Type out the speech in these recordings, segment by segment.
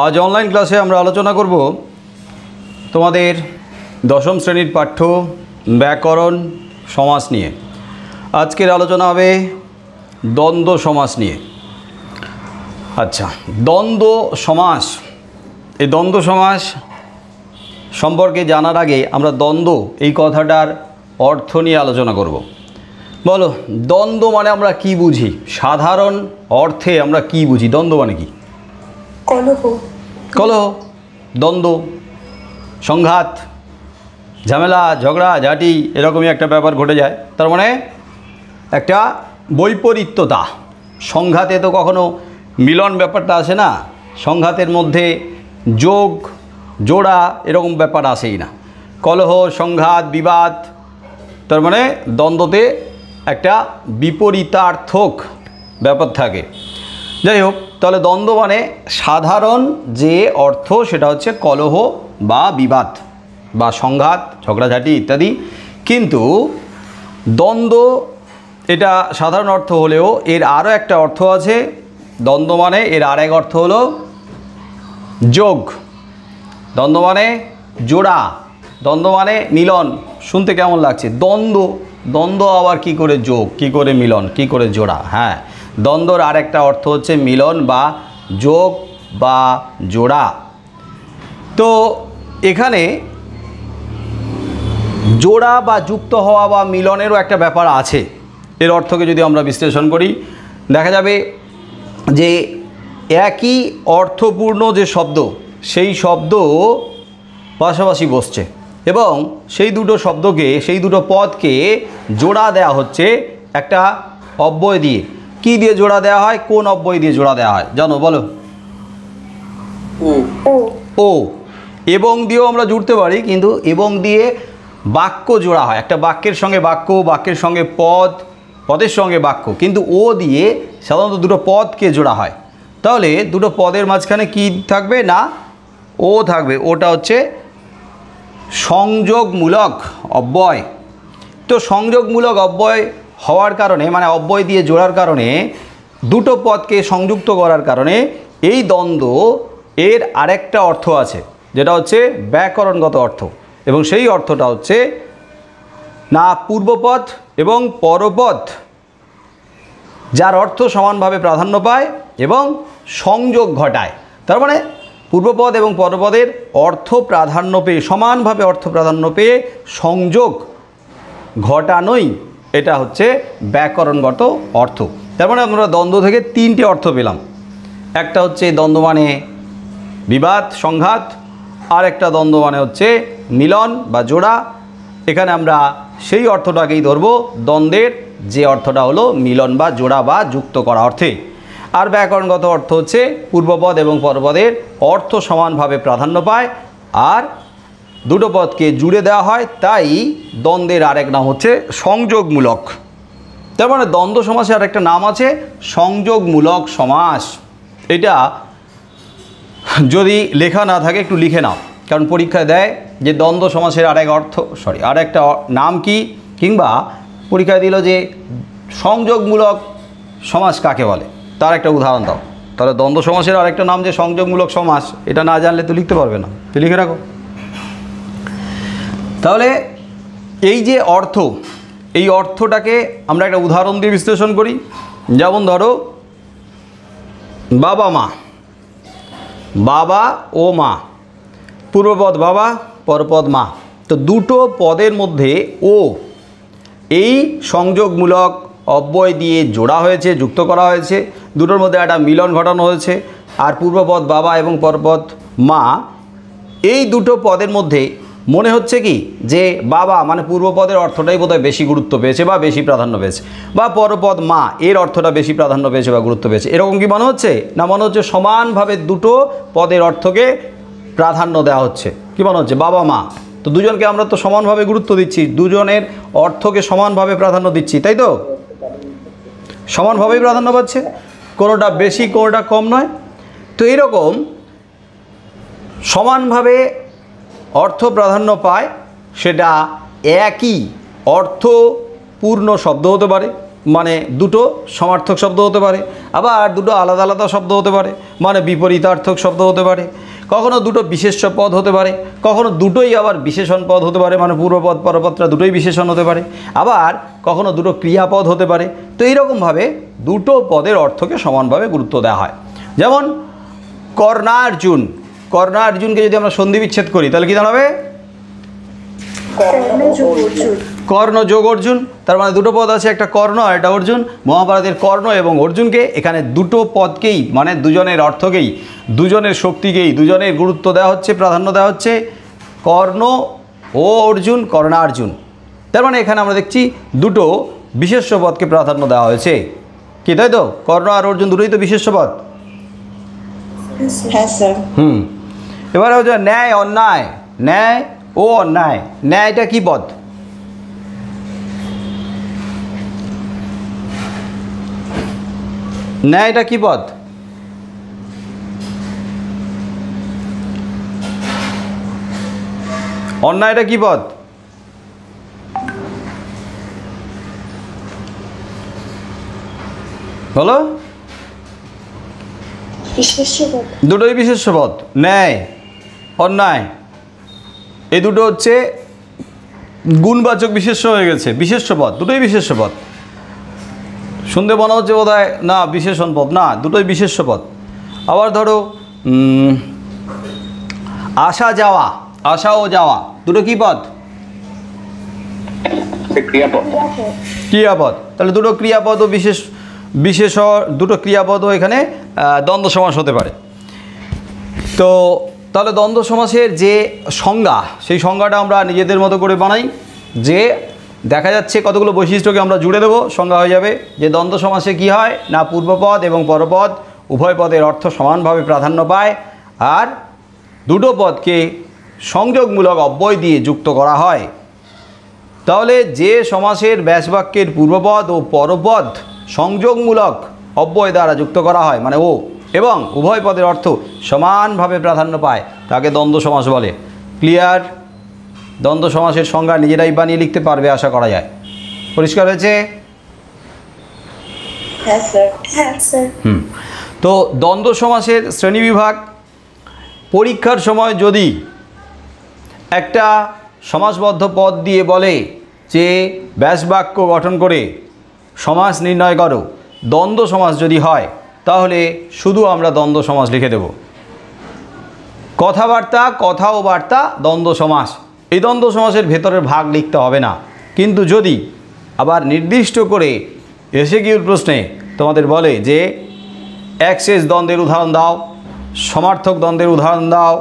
आज অনলাইন ক্লাসে আমরা আলোচনা করব তোমাদের দশম শ্রেণীর পাঠ্য ব্যাকরণ সমাস নিয়ে। আজকের আলোচনা হবে দ্বন্দ্ব সমাস নিয়ে। আচ্ছা, দ্বন্দ্ব সমাস, এই দ্বন্দ্ব সমাস সম্পর্কে জানার আগে আমরা দ্বন্দ্ব এই কথাটার অর্থ নিয়ে আলোচনা করব। বলো, দ্বন্দ্ব মানে আমরা কি বুঝি? সাধারণ অর্থে আমরা কি বুঝি? দ্বন্দ্ব মানে কি? কলহ, কলহ, দ্বন্দ্ব, সংঘাত, ঝামেলা, ঝগড়া ঝাঁটি, এরকমই একটা ব্যাপার ঘটে যায়। তার মানে একটা বৈপরীত্যতা। সংঘাতে তো কখনো মিলন ব্যাপারটা আসে না, সংঘাতের মধ্যে যোগ জোড়া এরকম ব্যাপার আসেই না। কলহ, সংঘাত, বিবাদ, তার মানে দ্বন্দ্বতে একটা বিপরীতার্থক ব্যাপার থাকে। যাই হোক, তাহলে দ্বন্দ্ব মানে সাধারণ যে অর্থ সেটা হচ্ছে কলহ বা বিবাদ বা সংঘাত, ঝগড়াঝাটি ইত্যাদি। কিন্তু দ্বন্দ্ব এটা সাধারণ অর্থ হলেও এর আরও একটা অর্থ আছে। দ্বন্দ্ব মানে এর আরেক অর্থ হলো যোগ। দ্বন্দ্ব মানে জোড়া, দ্বন্দ্ব মানে মিলন। শুনতে কেমন লাগছে? দ্বন্দ্ব, দ্বন্দ্ব আবার কি করে যোগ, কি করে মিলন, কি করে জোড়া? হ্যাঁ, দ্বন্দ্বর আরেকটা অর্থ হচ্ছে মিলন বা যোগ বা জোড়া। তো এখানে জোড়া বা যুক্ত হওয়া বা মিলনেরও একটা ব্যাপার আছে। এর অর্থকে যদি আমরা বিশ্লেষণ করি, দেখা যাবে যে একই অর্থপূর্ণ যে শব্দ, সেই শব্দ পাশাপাশি বসছে এবং সেই দুটো শব্দকে, সেই দুটো পদকে জোড়া দেওয়া হচ্ছে একটা অব্যয় দিয়ে। কি দিয়ে জোড়া দেওয়া হয়? কোন অব্যয় দিয়ে জোড়া দেওয়া হয় জানো? বলো। ও। এবং দিয়েও আমরা জুড়তে পারি, কিন্তু এবং দিয়ে বাক্য জোড়া হয়। একটা বাক্যের সঙ্গে বাক্য, বাক্যের সঙ্গে পদ, পদের সঙ্গে বাক্য, কিন্তু ও দিয়ে সাধারণত দুটো পদকে জোড়া হয়। তাহলে দুটো পদের মাঝখানে কি থাকবে? না, ও থাকবে। ওটা হচ্ছে সংযোগমূলক অব্যয়। তো সংযোগমূলক অব্যয় হওয়ার কারণে, মানে অব্যয় দিয়ে জোড়ার কারণে, দুটো পদকে সংযুক্ত করার কারণে এই দ্বন্দ্ব এর আরেকটা অর্থ আছে, যেটা হচ্ছে ব্যাকরণগত অর্থ। এবং সেই অর্থটা হচ্ছে না পূর্বপদ এবং পরপদ যার অর্থ সমানভাবে প্রাধান্য পায় এবং সংযোগ ঘটায়। তার মানে পূর্বপদ এবং পরপদের অর্থ প্রাধান্য পেয়ে, সমানভাবে অর্থ প্রাধান্য পেয়ে সংযোগ ঘটানোই এটা হচ্ছে ব্যাকরণগত অর্থ। তার মানে আমরা দ্বন্দ্ব থেকে তিনটে অর্থ পেলাম। একটা হচ্ছে দ্বন্দ্ব মানে বিবাদ, সংঘাত, আর একটা দ্বন্দ্ব মানে হচ্ছে মিলন বা জোড়া। এখানে আমরা সেই অর্থটাকেই ধরব, দ্বন্দ্বের যে অর্থটা হলো মিলন বা জোড়া বা যুক্ত করা অর্থে। আর ব্যাকরণগত অর্থ হচ্ছে পূর্বপদ এবং পরপদের অর্থ সমানভাবে প্রাধান্য পায় আর দুটো পদকে জুড়ে দেওয়া হয়, তাই দ্বন্দ্বের আরেক নাম হচ্ছে সংযোগমূলক। তার মানে দ্বন্দ্ব সমাসের আরেকটা নাম আছে সংযোগমূলক সমাস। এটা যদি লেখা না থাকে একটু লিখে নাও, কারণ পরীক্ষায় দেয় যে দ্বন্দ্ব সমাসের আরেক অর্থ, আরেকটা নাম কি, কিংবা পরীক্ষায় দিল যে সংযোগমূলক সমাস কাকে বলে, তার একটা উদাহরণ দাও। তাহলে দ্বন্দ্ব সমাসের আরেকটা নাম যে সংযোগমূলক সমাস, এটা না জানলে তো লিখতে পারবে না, তো লিখে রাখো। তাহলে এই যে অর্থ, এই অর্থটাকে আমরা একটা উদাহরণ দিয়ে বিশ্লেষণ করি। যেমন ধরো বাবা মা, বাবা ও মা, পূর্বপদ বাবা, পরপদ মা। তো দুটো পদের মধ্যে ও এই সংযোগমূলক অব্যয় দিয়ে জোড়া হয়েছে, যুক্ত করা হয়েছে, দুটোর মধ্যে একটা মিলন ঘটানো হয়েছে। আর পূর্বপদ বাবা এবং পরপদ মা, এই দুটো পদের মধ্যে মনে হচ্ছে কি যে বাবা মানে পূর্বপদের অর্থটাই বোধহয় বেশি গুরুত্ব পেয়েছে বা বেশি প্রাধান্য পেয়েছে, বা পরপদ মা এর অর্থটা বেশি প্রাধান্য পেয়েছে বা গুরুত্ব পেয়েছে, এরকম কি মনে হচ্ছে? না, মনে হচ্ছে সমানভাবে দুটো পদের অর্থকে প্রাধান্য দেওয়া হচ্ছে। কি মনে হচ্ছে? বাবা মা, তো দুজনকে আমরা তো সমানভাবে গুরুত্ব দিচ্ছি, দুজনের অর্থকে সমানভাবে প্রাধান্য দিচ্ছি, তাই তো? সমানভাবেই প্রাধান্য পাচ্ছে, কোনোটা বেশি কোনোটা কম নয়। তো এরকম সমানভাবে অর্থ প্রাধান্য পায়, সেটা একই অর্থপূর্ণ শব্দ হতে পারে মানে দুটো সমার্থক শব্দ হতে পারে, আবার দুটো আলাদা আলাদা শব্দ হতে পারে, মানে বিপরীতার্থক শব্দ হতে পারে, কখনো দুটো বিশেষ্য পদ হতে পারে, কখনো দুটোই আবার বিশেষণ পদ হতে পারে, মানে পূর্বপদ পরপদটা দুটোই বিশেষণ হতে পারে, আবার কখনো দুটো ক্রিয়াপদ হতে পারে। তো এইরকমভাবে দুটো পদের অর্থকে সমানভাবে গুরুত্ব দেওয়া হয়। যেমন কর্ণার্জুন, কর্ণার্জুনকে যদি আমরা সন্ধি বিচ্ছেদ করি তাহলে কী দাঁড়াবে? কর্ণ যোগ অর্জুন। তার মানে দুটো পদ আছে, একটা কর্ণ আর একটা অর্জুন। মহাভারতের কর্ণ এবং অর্জুনকে এখানে দুটো পদকেই, মানে দুজনের অর্থকেই, দুজনের শক্তিকেই, দুজনের গুরুত্ব দেওয়া হচ্ছে, প্রাধান্য দেওয়া হচ্ছে। কর্ণ ও অর্জুন, কর্ণার্জুন। তার মানে এখানে আমরা দেখছি দুটো বিশেষ্য পদকে প্রাধান্য দেওয়া হয়েছে, কি তাই তো? কর্ণ আর অর্জুন দুটোই তো বিশেষ্য পদ। হ্যাঁ স্যার। এবারে হচ্ছে ন্যায় অন্যায়, ন্যায় ও অন্যায়। ন্যায়টা কি পদ? ন্যায়টা কি পদ? অন্যায়টা কি পদ? বলো। দুটোই বিশেষ্য পদ। ন্যায় অন্যায় এই দুটো হচ্ছে গুণবাচক বিশেষ্য হয়ে গেছে, বিশেষ্য পদ, দুটোই বিশেষ্য পদ। শুনতে মনে হচ্ছে বোধ হয় না বিশেষণ পদ, না দুটোই বিশেষ্য পদ। আবার ধরো আসা যাওয়া, আসা ও যাওয়া দুটো কি পদ? ক্রিয়াপদ। ক্রিয়াপদ। তাহলে দুটো ক্রিয়াপদ ও বিশেষ দুটো ক্রিয়াপদও এখানে দ্বন্দ্ব সমাস হতে পারে। তো তাহলে দ্বন্দ্ব সমাসের যে সংজ্ঞা, সেই সংজ্ঞাটা আমরা নিজেদের মতো করে বানাই। যে দেখা যাচ্ছে কতগুলো বৈশিষ্ট্যকে আমরা জুড়ে দেবো, সংজ্ঞা হয়ে যাবে যে দ্বন্দ্ব সমাসে কি হয় না, পূর্বপদ এবং পরপদ উভয় পদের অর্থ সমানভাবে প্রাধান্য পায়, আর দুটো পদকে সংযোগমূলক অব্যয় দিয়ে যুক্ত করা হয়। তাহলে যে সমাসের ব্যাসবাক্যের পূর্বপদ ও পরপদ সংযোগমূলক অব্যয় দ্বারা যুক্ত করা হয়, মানে ও, এবং উভয় পদের অর্থ সমানভাবে প্রাধান্য পায়, তাকে দ্বন্দ্ব সমাস বলে। ক্লিয়ার? দ্বন্দ্ব সমাসের সংজ্ঞা নিজেরাই বানিয়ে লিখতে পারবে আশা করা যায়। পরিষ্কার হয়েছে? হ্যাঁ স্যার। হ্যাঁ স্যার। তো দ্বন্দ্ব সমাসের শ্রেণীবিভাগ, পরীক্ষার সময় যদি একটা সমাসবদ্ধ পদ দিয়ে বলে যে ব্যাসবাক্য গঠন করে সমাস নির্ণয় করো, দ্বন্দ্ব সমাস যদি হয় তাহলে শুধু আমরা দ্বন্দ্ব সমাস লিখে দেব। কথাবার্তা, কথা ও বার্তা দ্বন্দ্ব সমাস, এই দ্বন্দ্ব সমাসের ভেতরের ভাগ লিখতে হবে না। কিন্তু যদি আবার নির্দিষ্ট করে এসএকিউর প্রশ্নে তোমাদের বলে যে অ্যাক্সেস দ্বন্দ্বের উদাহরণ দাও, সমার্থক দ্বন্দ্বের উদাহরণ দাও,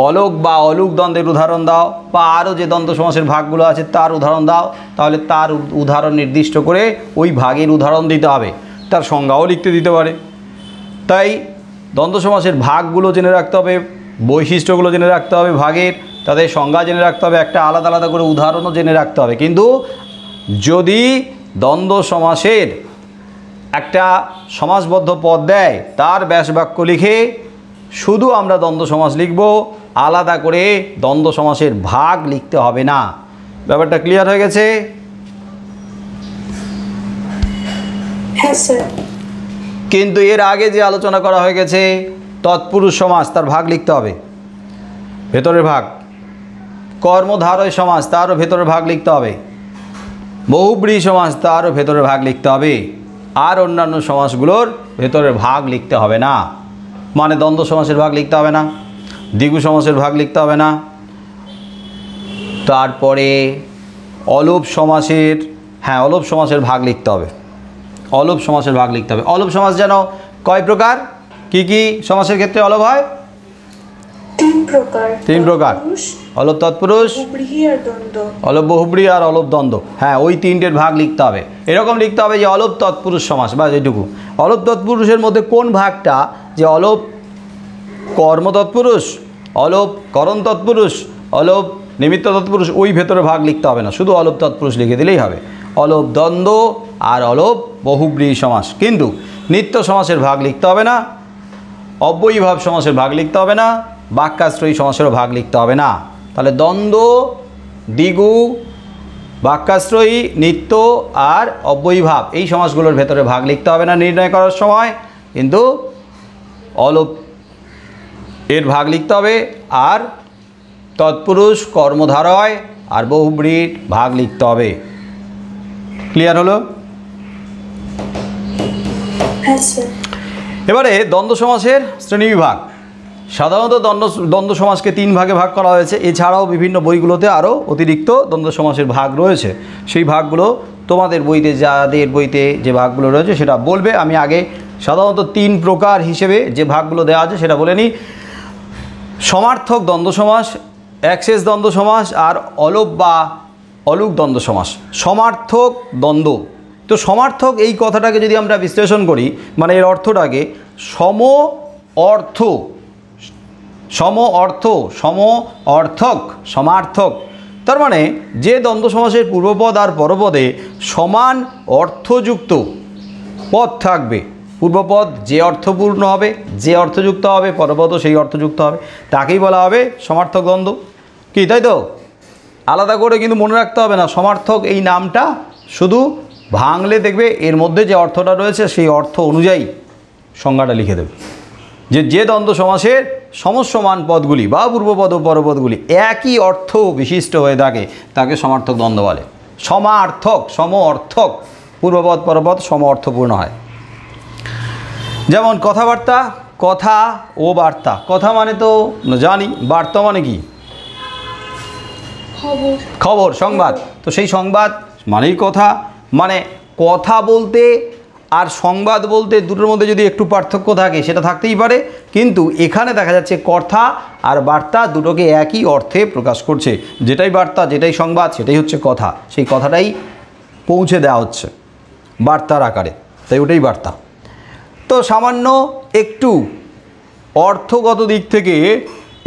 অলোক বা অলুক দ্বন্দ্বের উদাহরণ দাও, বা আরও যে দ্বন্দ্ব সমাসের ভাগগুলো আছে তার উদাহরণ দাও, তাহলে তার উদাহরণ নির্দিষ্ট করে ওই ভাগের উদাহরণ দিতে হবে, তার সংজ্ঞাও লিখতে দিতে পারে। তাই দ্বন্দ্ব সমাসের ভাগগুলো জেনে রাখতে হবে, বৈশিষ্ট্যগুলো জেনে রাখতে হবে ভাগের, তাদের সংজ্ঞা জেনে রাখতে হবে, একটা আলাদা আলাদা করে উদাহরণও জেনে রাখতে হবে। কিন্তু যদি দ্বন্দ্ব সমাসের একটা সমাসবদ্ধ পদ দেয়, তার ব্যাসবাক্য লিখে শুধু আমরা দ্বন্দ্ব সমাস লিখব, আলাদা করে দ্বন্দ্ব সমাসের ভাগ লিখতে হবে না। ব্যাপারটা ক্লিয়ার হয়ে গেছে? হ্যাঁ স্যার। কিন্তু এর আগে যে আলোচনা করা হয়ে গেছে, তৎপুরুষ সমাস, তার ভাগ লিখতে হবে, ভেতরের ভাগ। কর্মধারয় সমাস, তারও ভেতরের ভাগ লিখতে হবে। বহুব্রী সমাস, তারও ভেতরের ভাগ লিখতে হবে। আর অন্যান্য সমাসগুলোর ভেতরের ভাগ লিখতে হবে না, মানে দ্বন্দ্ব সমাসের ভাগ লিখতে হবে না, দ্বিগু সমাসের ভাগ লিখতে হবে না। তারপরে অলোপ সমাসের, হ্যাঁ অলোপ সমাসের ভাগ লিখতে হবে, অলোপ সমাসের ভাগ লিখতে হবে। অলোপ সমাস যেন কয় প্রকার, কি কি সমাসের ক্ষেত্রে অলোপ হয়? তিন প্রকার। অলোপ তৎপুরুষ, অলোপ বহুব্রী আর অলোপ দ্বন্দ্ব। হ্যাঁ, ওই তিনটের ভাগ লিখতে হবে। এরকম লিখতে হবে যে অলোপ তৎপুরুষ সমাস, বা যেটুকু অলোপ তৎপুরুষের মধ্যে কোন ভাগটা, যে অলোপ কর্ম তৎপুরুষ, অলোপ করণ তৎপুরুষ, অলোপ নিমিত্ত তৎপুরুষ, ওই ভেতরে ভাগ লিখতে হবে না, শুধু অলোপ তৎপুরুষ লিখে দিলেই হবে। অলোপ দ্বন্দ্ব আর অলোপ বহুব্রী সমাস। কিন্তু নিত্য সমাসের ভাগ লিখতে হবে না, অব্যয়ীভাব সমাসের ভাগ লিখতে হবে না, বাক্যাশ্রয়ী সমাসেরও ভাগ লিখতে হবে না। তাহলে দ্বন্দ্ব, দ্বিগু বাক্যাশ্রয়ী, নিত্য আর অব্যয়ীভাব এই সমাসগুলোর ভেতরে ভাগ লিখতে হবে না নির্ণয় করার সময়, কিন্তু অলোপ এর ভাগ লিখতে হবে, আর তৎপুরুষ, কর্মধারয় আর বহুব্রীর ভাগ লিখতে হবে। ক্লিয়ার হলো? হ্যাঁ স্যার। এবারে দ্বন্দ্ব সমাসের শ্রেণীবিভাগ। সাধারণত দ্বন্দ্ব সমাসকে 3 ভাগে ভাগ করা হয়েছে। এছাড়াও বিভিন্ন বইগুলোতে আরও অতিরিক্ত দ্বন্দ্ব সমাসের ভাগ রয়েছে। সেই ভাগগুলো তোমাদের বইতে, যাদের বইতে যে ভাগগুলো রয়েছে সেটা বলবে। আমি আগে সাধারণত 3 প্রকার হিসেবে যে ভাগগুলো দেওয়া আছে সেটা বলে নিই। সমার্থক দ্বন্দ্ব সমাস, অ্যাক্সেস দ্বন্দ্ব সমাস আর অলোপ বা অলুক দ্বন্দ্ব সমাস। সমার্থক দ্বন্দ্ব, তো সমার্থক এই কথাটাকে যদি আমরা বিশ্লেষণ করি, মানে এর অর্থটাকে সম অর্থক, সমার্থক। তার মানে যে দ্বন্দ্ব সমাসের পূর্বপদ আর পরপদে সমান অর্থযুক্ত পদ থাকবে। পূর্বপদ যে অর্থপূর্ণ হবে, যে অর্থযুক্ত হবে, পরপদও সেই অর্থযুক্ত হবে, তাকেই বলা হবে সমার্থক দ্বন্দ্ব। কি, তাই তো? আলাদা করে কিন্তু মনে রাখতে হবে না। সমার্থক এই নামটা শুধু ভাঙলে দেখবে এর মধ্যে যে অর্থটা রয়েছে সেই অর্থ অনুযায়ী সংজ্ঞাটা লিখে দেবে। যে দ্বন্দ্ব সমাসের সমসমান পদগুলি বা পূর্বপদ ও পরপদগুলি একই অর্থ বিশিষ্ট হয়ে থাকে তাকে সমার্থক দ্বন্দ্ব বলে। সমার্থক, সম অর্থক, পূর্বপদ পরপদ সম অর্থপূর্ণ হয়। যেমন কথাবার্তা, কথা ও বার্তা। কথা মানে তো জানি, বার্তা মানে কি? খবর, সংবাদ। তো সেই সংবাদ মানেই কথা। মানে কথা বলতে আর সংবাদ বলতে দুটোর মধ্যে যদি একটু পার্থক্য থাকে সেটা থাকতেই পারে, কিন্তু এখানে দেখা যাচ্ছে কথা আর বার্তা দুটোকে একই অর্থে প্রকাশ করছে। যেটাই বার্তা, যেটাই সংবাদ, সেটাই হচ্ছে কথা। সেই কথাটাই পৌঁছে দেওয়া হচ্ছে বার্তার আকারে, তাই ওটাই বার্তা। তো সামান্য একটু অর্থগত দিক থেকে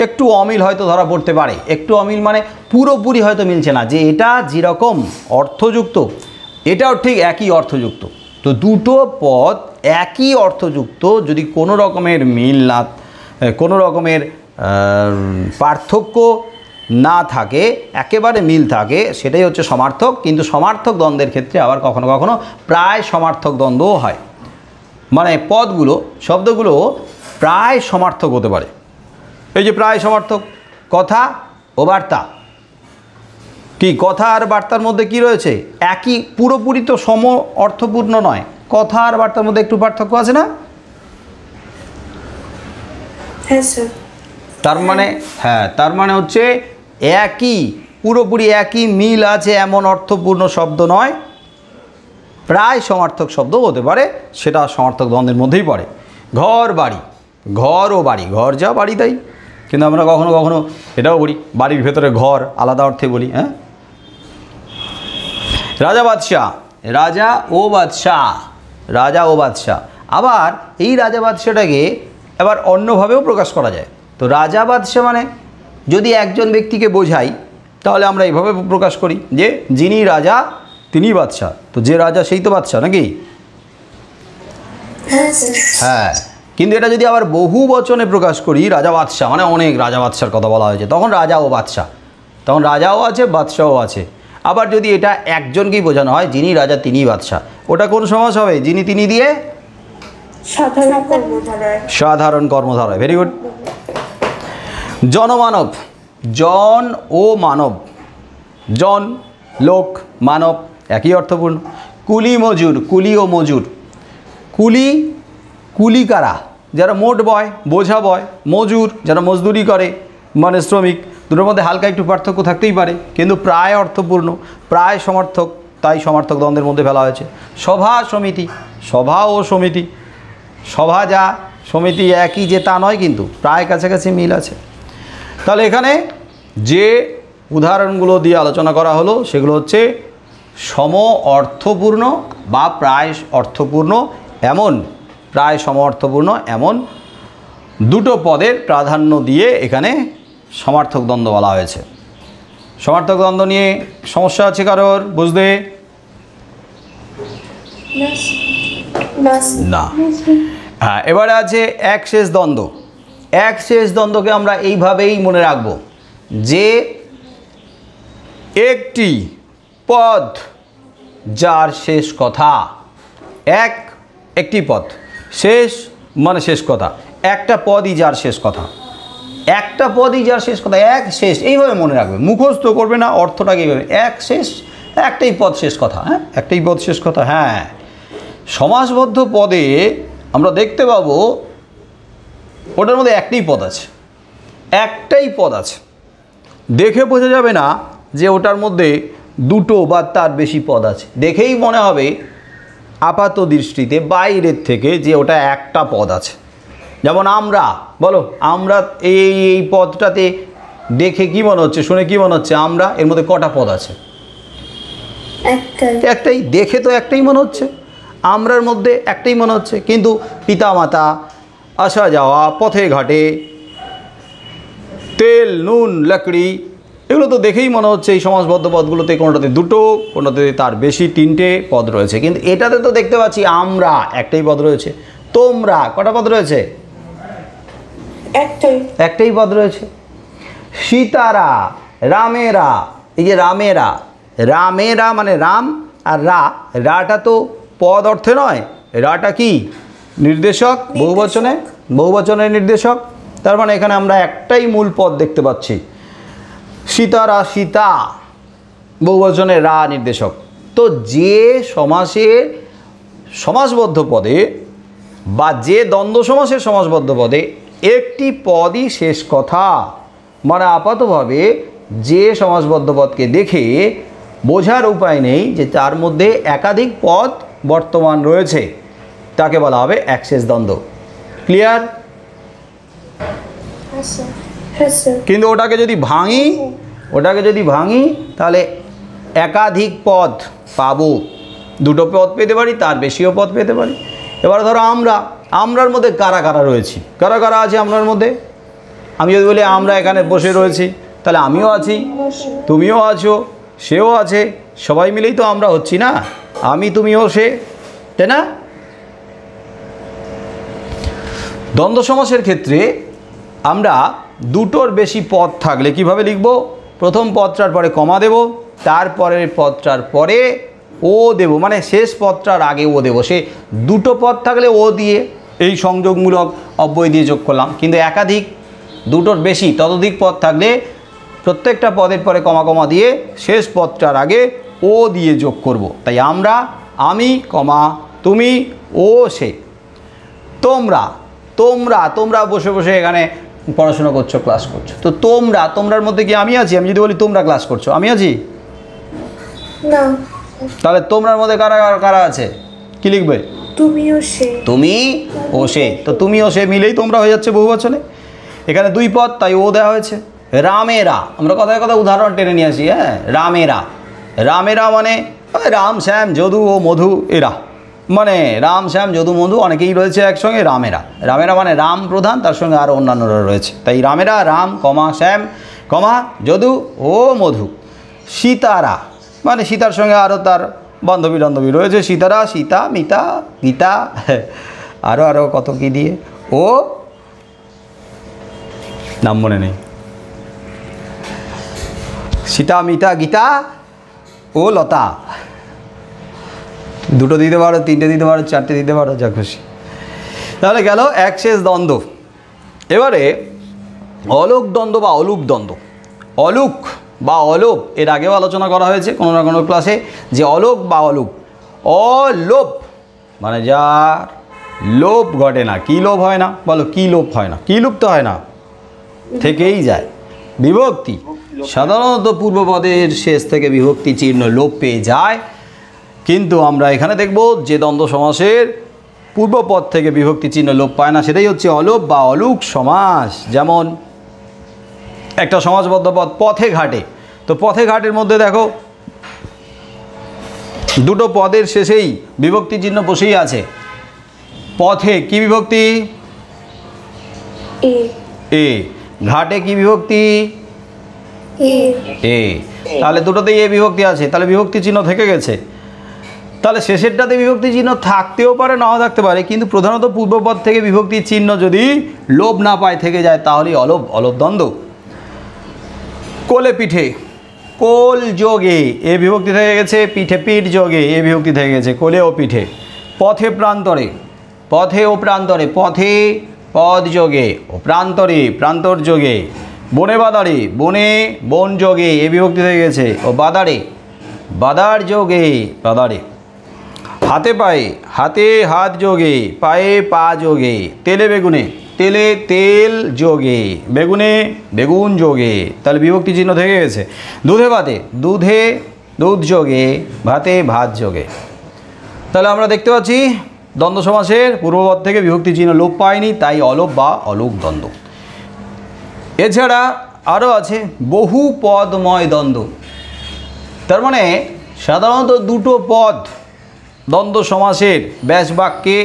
একটু অমিল হয়তো ধরা পড়তে পারে। একটু অমিল মানে পুরোপুরি হয়তো মিলছে না, যে এটা যেরকম অর্থযুক্ত এটাও ঠিক একই অর্থযুক্ত। তো দুটো পদ একই অর্থযুক্ত যদি কোনো রকমের মিল না, কোনো রকমের পার্থক্য না থাকে, একেবারে মিল থাকে, সেটাই হচ্ছে সমার্থক। কিন্তু সমার্থক দ্বন্দ্বের ক্ষেত্রে আবার কখনো কখনো প্রায় সমার্থক দ্বন্দ্বও হয়। মানে পদগুলো, শব্দগুলো প্রায় সমার্থক হতে পারে। এই যে প্রায় সমার্থক, কথা ও বার্তা। কি, কথা আর বার্তার মধ্যে কি রয়েছে? একই, পুরোপুরি তো সম অর্থপূর্ণ নয়। কথা আর বার্তার মধ্যে একটু পার্থক্য আছে না? হ্যাঁ স্যার। তার মানে হচ্ছে একই, পুরোপুরি একই মিল আছে এমন অর্থপূর্ণ শব্দ নয়, প্রায় সমার্থক শব্দ হতে পারে, সেটা সমার্থক দ্বন্দ্বের মধ্যেই পড়ে। ঘর, বাড়ি। ঘর ও বাড়ি, ঘর যা বাড়ি তাই, কিন্তু আমরা কখনো কখনো এটাও বলি বাড়ির ভেতরে ঘর, আলাদা অর্থে বলি। হ্যাঁ। রাজা বাদশাহ, রাজা ও বাদশাহ, রাজা ও বাদশাহ। আবার এই রাজা বাদশাটাকে আবার অন্যভাবেও প্রকাশ করা যায়। তো রাজা বাদশাহ মানে যদি একজন ব্যক্তিকে বোঝাই তাহলে আমরা এইভাবে প্রকাশ করি যে যিনি রাজা তিনি বাদশাহ। তো যে রাজা সেই তো বাদশাহ, নাকি? হ্যাঁ স্যার। হ্যাঁ, কিন্তু এটা যদি আবার বহু বচনে প্রকাশ করি, রাজা বাদশাহ মানে অনেক রাজা বাদশার কথা বলা হয়েছে, তখন রাজা ও বাদশাহ, তখন রাজাও আছে বাদশাও আছে। আবার যদি এটা একজনকেই বোঝানো হয় যিনি রাজা তিনি বাদশাহ, ওটা কোন সমাস হবে? যিনি তিনি দিয়ে সাধারণ কর্মধারয়। সাধারণ কর্মধারয়। Very good. জনমানব, জন ও মানব। জন লোক, মানব একই অর্থপূর্ণ। কুলি মজুর, কুলি ও মজুর। কুলি, কুলি কারা? যারা মোট বয়, বোঝা বয়। মজুর যারা মজদুরি করে, মানে শ্রমিক। দুটোর মধ্যে হালকা একটু পার্থক্য থাকতেই পারে, কিন্তু প্রায় অর্থপূর্ণ, প্রায় সমার্থক, তাই সমার্থক দ্বন্দ্বের মধ্যে ফেলা হয়েছে। সভা, সমিতি। সভা ও সমিতি, সভা যা সমিতি একই যে তা নয়, কিন্তু প্রায় কাছাকাছি মিল আছে। তাহলে এখানে যে উদাহরণগুলো দিয়ে আলোচনা করা হলো সেগুলো হচ্ছে সম অর্থপূর্ণ বা প্রায় অর্থপূর্ণ এমন, প্রায় সম অর্থপূর্ণ এমন দুটো পদের প্রাধান্য দিয়ে এখানে সমার্থক দ্বন্দ্ব বলা হয়েছে। সমার্থক দ্বন্দ্ব নিয়ে সমস্যা আছে কারোর বুঝতে? না। হ্যাঁ, এবারে আছে একশেষ দ্বন্দ্ব। একশেষ দ্বন্দ্বকে আমরা এইভাবেই মনে রাখব যে একটি পদ যার শেষ কথা, একটি পদ, শেষ মানে শেষ কথা, একটা পদই যার শেষ কথা, একটা পদই যার শেষ কথা, এক শেষ, এইভাবে মনে রাখবে, মুখস্থ করবে না, অর্থটাকে এইভাবে, এক শেষ, একটাই পদ শেষ কথা, হ্যাঁ, একটাই পদ শেষ কথা। হ্যাঁ, সমাসবদ্ধ পদে আমরা দেখতে পাবো ওটার মধ্যে একটাই পদ আছে, একটাই পদ আছে, দেখে বোঝা যাবে না যে ওটার মধ্যে দুটো বা তার বেশি পদ আছে, দেখেই মনে হবে আপাত দৃষ্টিতে বাইরের থেকে যে ওটা একটা পদ আছে। যেমন আমরা, বলো আমরা, এই পদটাতে দেখে কি মনে হচ্ছে, শুনে কি মনে হচ্ছে, আমরা, এর মধ্যে কটা পদ আছে? একটাই, দেখে তো একটাই মনে হচ্ছে, আমরার মধ্যে একটাই মনে হচ্ছে, কিন্তু পিতামাতা, আসা যাওয়া, পথে ঘাটে, তেল, নুন, লাকড়ি, এগুলো তো দেখেই মনে হচ্ছে এই সমাসবদ্ধ পদগুলোতে কোনোটাতে দুটো, কোনোটাতে তার বেশি, তিনটে পদ রয়েছে। কিন্তু এটাতে তো দেখতে পাচ্ছি আমরা, একটাই পদ রয়েছে। তোমরা, কটা পদ রয়েছে? একটাই পদ রয়েছে। সীতারা, রামেরা, এই যে রামেরা, রামেরা মানে রাম, আর রাটা তো পদ অর্থে নয়, রাটা কি নির্দেশক, বহুবচনের নির্দেশক। তার মানে এখানে আমরা একটাই মূল পদ দেখতে পাচ্ছি, সীতারা, সীতা, বহুবচনে রা নির্দেশক। তো যে সমাসের সমাসবদ্ধ পদে বা যে দ্বন্দ্ব সমাসের সমাসবদ্ধ পদে একটি পদই শেষ কথা, মানে আপাতভাবে যে সমাসবদ্ধ পদকে দেখে বোঝার উপায় নেই যে তার মধ্যে একাধিক পদ বর্তমান রয়েছে, তাকে বলা হবে একশেষ দ্বন্দ্ব। ক্লিয়ার? কিন্তু ওটাকে যদি ভাঙি তাহলে একাধিক পদ পাবো, দুটো পদ পেতে পারি, তার বেশিও পদ পেতে পারি। এবার ধরো আমরার মধ্যে কারা কারা রয়েছি, কারা কারা আছে আমরার মধ্যে? আমি যদি বলি আমরা এখানে বসে রয়েছি, তাহলে আমিও আছি, তুমিও আছো, সেও আছে, সবাই মিলেই তো আমরা হচ্ছি না, আমি, তুমিও, সে, তাই না? দ্বন্দ্ব সমাসের ক্ষেত্রে আমরা দুটোর বেশি পদ থাকলে কিভাবে লিখব? প্রথম পদটার পরে কমা দেব, তারপরের পদটার পরে ও দেব, মানে শেষ পদটার আগে ও দেব। সে দুটো পদ থাকলে ও দিয়ে এই সংযোগমূলক অব্যয় দিয়ে যোগ করলাম, কিন্তু একাধিক, দুটোর বেশি, ততোধিক পদ থাকলে প্রত্যেকটা পদের পরে কমা কমা দিয়ে শেষ পদটার আগে ও দিয়ে যোগ করব। তাই আমরা, আমি, কমা, তুমি, ও, সে। তোমরা বসে বসে এখানে পড়াশোনা করছো, ক্লাস করছো, তো তোমরার মধ্যে কি আমি আছি? আমি যদি বলি তোমরা ক্লাস করছো, আমি আছি না? তাহলে তোমরার মধ্যে কারা কারা আছে? কি লিখবে? তুমি ও সে। তো তুমি ও সে মিলেই তোমরা হয়ে যাচ্ছে বহুবচনে। এখানে দুই পদ, তাই ও দেওয়া হয়েছে। রামেরা, আমরা কথায় কথা উদাহরণ টেনে নিয়ে আসি। হ্যাঁ, রামেরা মানে রাম, শ্যাম, যদু ও মধু, এরা মানে রাম, শ্যাম, যদু, মধু অনেকেই রয়েছে একসঙ্গে। রামেরা মানে রাম প্রধান, তার সঙ্গে আরও অন্যান্যরা রয়েছে। তাই রামেরা, রাম, কমা, শ্যাম, কমা, যদু ও মধু। সীতারা মানে সীতার সঙ্গে আরও তার বান্ধবী রয়েছে, সীতারা, সীতা, মিতা, গীতা, আরও কত কি দিয়ে, ও নাম মনে নেই, সীতা, মিতা, গীতা ও লতা। দুটো দিতে পারো, তিনটে দিতে পারো, চারটে দিতে পারো, যা খুশি। তাহলে গেল একশেষ দ্বন্দ্ব। এবারে অলোক দ্বন্দ্ব বা অলুক দ্বন্দ্ব। অলোক বা অলোপ এর আগেও আলোচনা করা হয়েছে কোনো না কোনো ক্লাসে, যে অলোক বা অলুক। অলোপ মানে যার লোপ ঘটে না। কী লোপ হয় না? বলো, কী লোপ হয় না? কী লুপ্ত হয় না, থেকেই যায়। বিভক্তি সাধারণত পূর্বপদের শেষ থেকে বিভক্তি চিহ্ন লোপ পেয়ে যায়, কিন্তু আমরা এখানে দেখব যে দ্বন্দ্ব সমাসের পূর্বপদ থেকে বিভক্তি চিহ্ন লোপ পায় না, সেটাই হচ্ছে অলোপ বা অলুক সমাস। যেমন একটা সমাসবদ্ধ পদ পথে ঘাটে, তো পথে ঘাটের মধ্যে দেখো দুটো পদের শেষেই বিভক্তি চিহ্ন বসেই আছে। পথে কি বিভক্তি? এ। ঘাটে কি বিভক্তি? এ। তাহলে দুটোতেই এ বিভক্তি আছে, তাহলে বিভক্তি চিহ্ন থেকে গেছে। তাহলে শেষেরটাতে বিভক্তি চিহ্ন থাকতেও পারে, নাও থাকতে পারে, কিন্তু প্রধানত পূর্বপদ থেকে বিভক্তির চিহ্ন যদি লোপ না পায়, থেকে যায়, তাহলেই অলপ দ্বন্দ্ব। কোলে পিঠে কোল যোগে এ বিভক্তি থেকে গেছে, পিঠে পিঠ যোগে এ বিভক্তি থেকে গেছে, কোলে ও পিঠে। পথে প্রান্তরে, পথে ও প্রান্তরে, পথে পদ যোগে ও প্রান্তরে প্রান্তর যোগে। বনে বাদারে, বনে বন যোগে এ বিভক্তি থেকে গেছে, ও বাদারে বাদার যোগে বাদারে। হাতে পায়ে, হাতে হাত যোগে, পায়ে পা যোগে। তেলে বেগুনে, তেলে তেল যোগে, বেগুনে বেগুন যোগে, তাহলে বিভক্তি চিহ্ন থেকে গেছে। দুধে ভাতে, দুধে দুধ যোগে, ভাতে ভাত যোগে। তাহলে আমরা দেখতে পাচ্ছি দ্বন্দ্ব সমাসের পূর্বপদ থেকে বিভক্তি চিহ্ন লোপ পায়নি, তাই অলোপ বা অলোপ দ্বন্দ্ব। এছাড়া আরও আছে বহু পদময় দ্বন্দ্ব। তার মানে সাধারণত দুটো পদ দ্বন্দ্ব সমাসের ব্যাস বাক্যে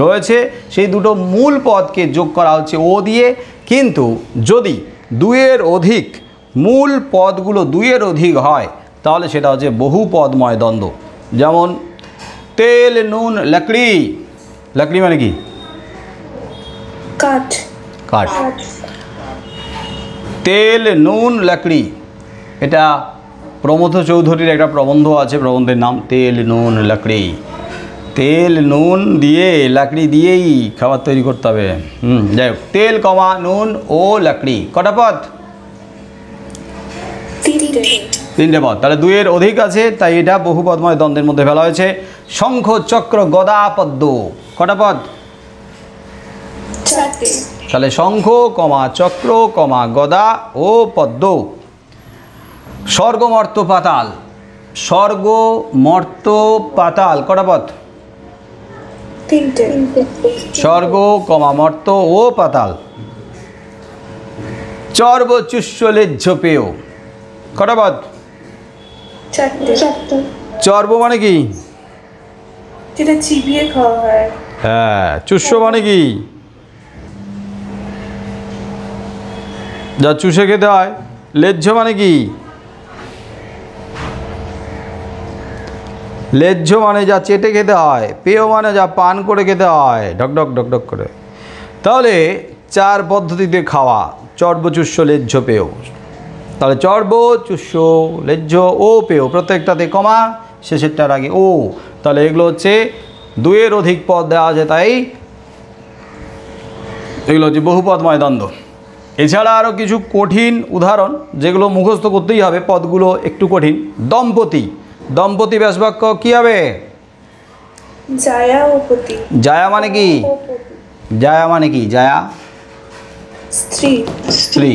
রয়েছে, সেই দুটো মূল পদকে যোগ করা হচ্ছে ও দিয়ে। কিন্তু যদি দুইয়ের অধিক মূল পদগুলো দুইয়ের অধিক হয় তাহলে সেটা হচ্ছে বহু পদময় দ্বন্দ্ব। যেমন তেল নুন লকড়ি, লকড়ি মানে কি? কাঠ। কাঠ। তেল নুন লকড়ি, এটা প্রমথ চৌধুরীর একটা প্রবন্ধ আছে, প্রবন্ধের নাম তেল নুন লকড়ি। তেল নুন দিয়ে লাকড়ি দিয়েই খাবার তৈরি করতে হবে। যাই হোক, তেল কমা নুন ও লাকড়ি কটা পদ? তিনটে পদ। তাহলে দুইয়ের অধিক আছে, তাই এটা বহু পদময় দ্বন্দ্বের মধ্যে ফেলা হয়েছে। শঙ্খ চক্র গদা পদ্ম কটা পদ? তাহলে শঙ্খ কমা চক্র কমা গদা ও পদ্ম। স্বর্গ মর্ত পাতাল, স্বর্গ মর্ত পাতাল কটা পদ? স্বর্গ কমা মর্ত ও পাতাল। চর্ব চুষ্য লেজ্জ পেয় কটা পদ? চর্ব মানে কি? যেটা চিবিয়ে খাওয়া হয়। হ্যাঁ। চুষ্য মানে কি? যা চুষে খেতে হয়। লেজ্জ মানে কি? লেজ্জ মানে যা চেটে খেতে হয়। পেয় মানে যা পান করে খেতে হয়, ঢকঢক ঢকঢক করে। তাহলে চার পদ্ধতিতে খাওয়া, চর্বচুষ্য লেজ্জ পেয়। তাহলে চর্ব চুষ্য লেজ্জ ও পেয়, প্রত্যেকটাতে কমা, শেষেরটার আগে ও। তাহলে এগুলো হচ্ছে দুইয়ের অধিক পদ দেওয়া আছে, তাই এগুলো হচ্ছে বহুপদময় দ্বন্দ্ব। এছাড়া আরও কিছু কঠিন উদাহরণ যেগুলো মুখস্থ করতেই হবে, পদগুলো একটু কঠিন। দম্পতি, দম্পতি ব্যাসবাক্য কী হবে? জায়া ও পতি। জায়া মানে কি? জায়া মানে কি? জায়া স্ত্রী। স্ত্রী।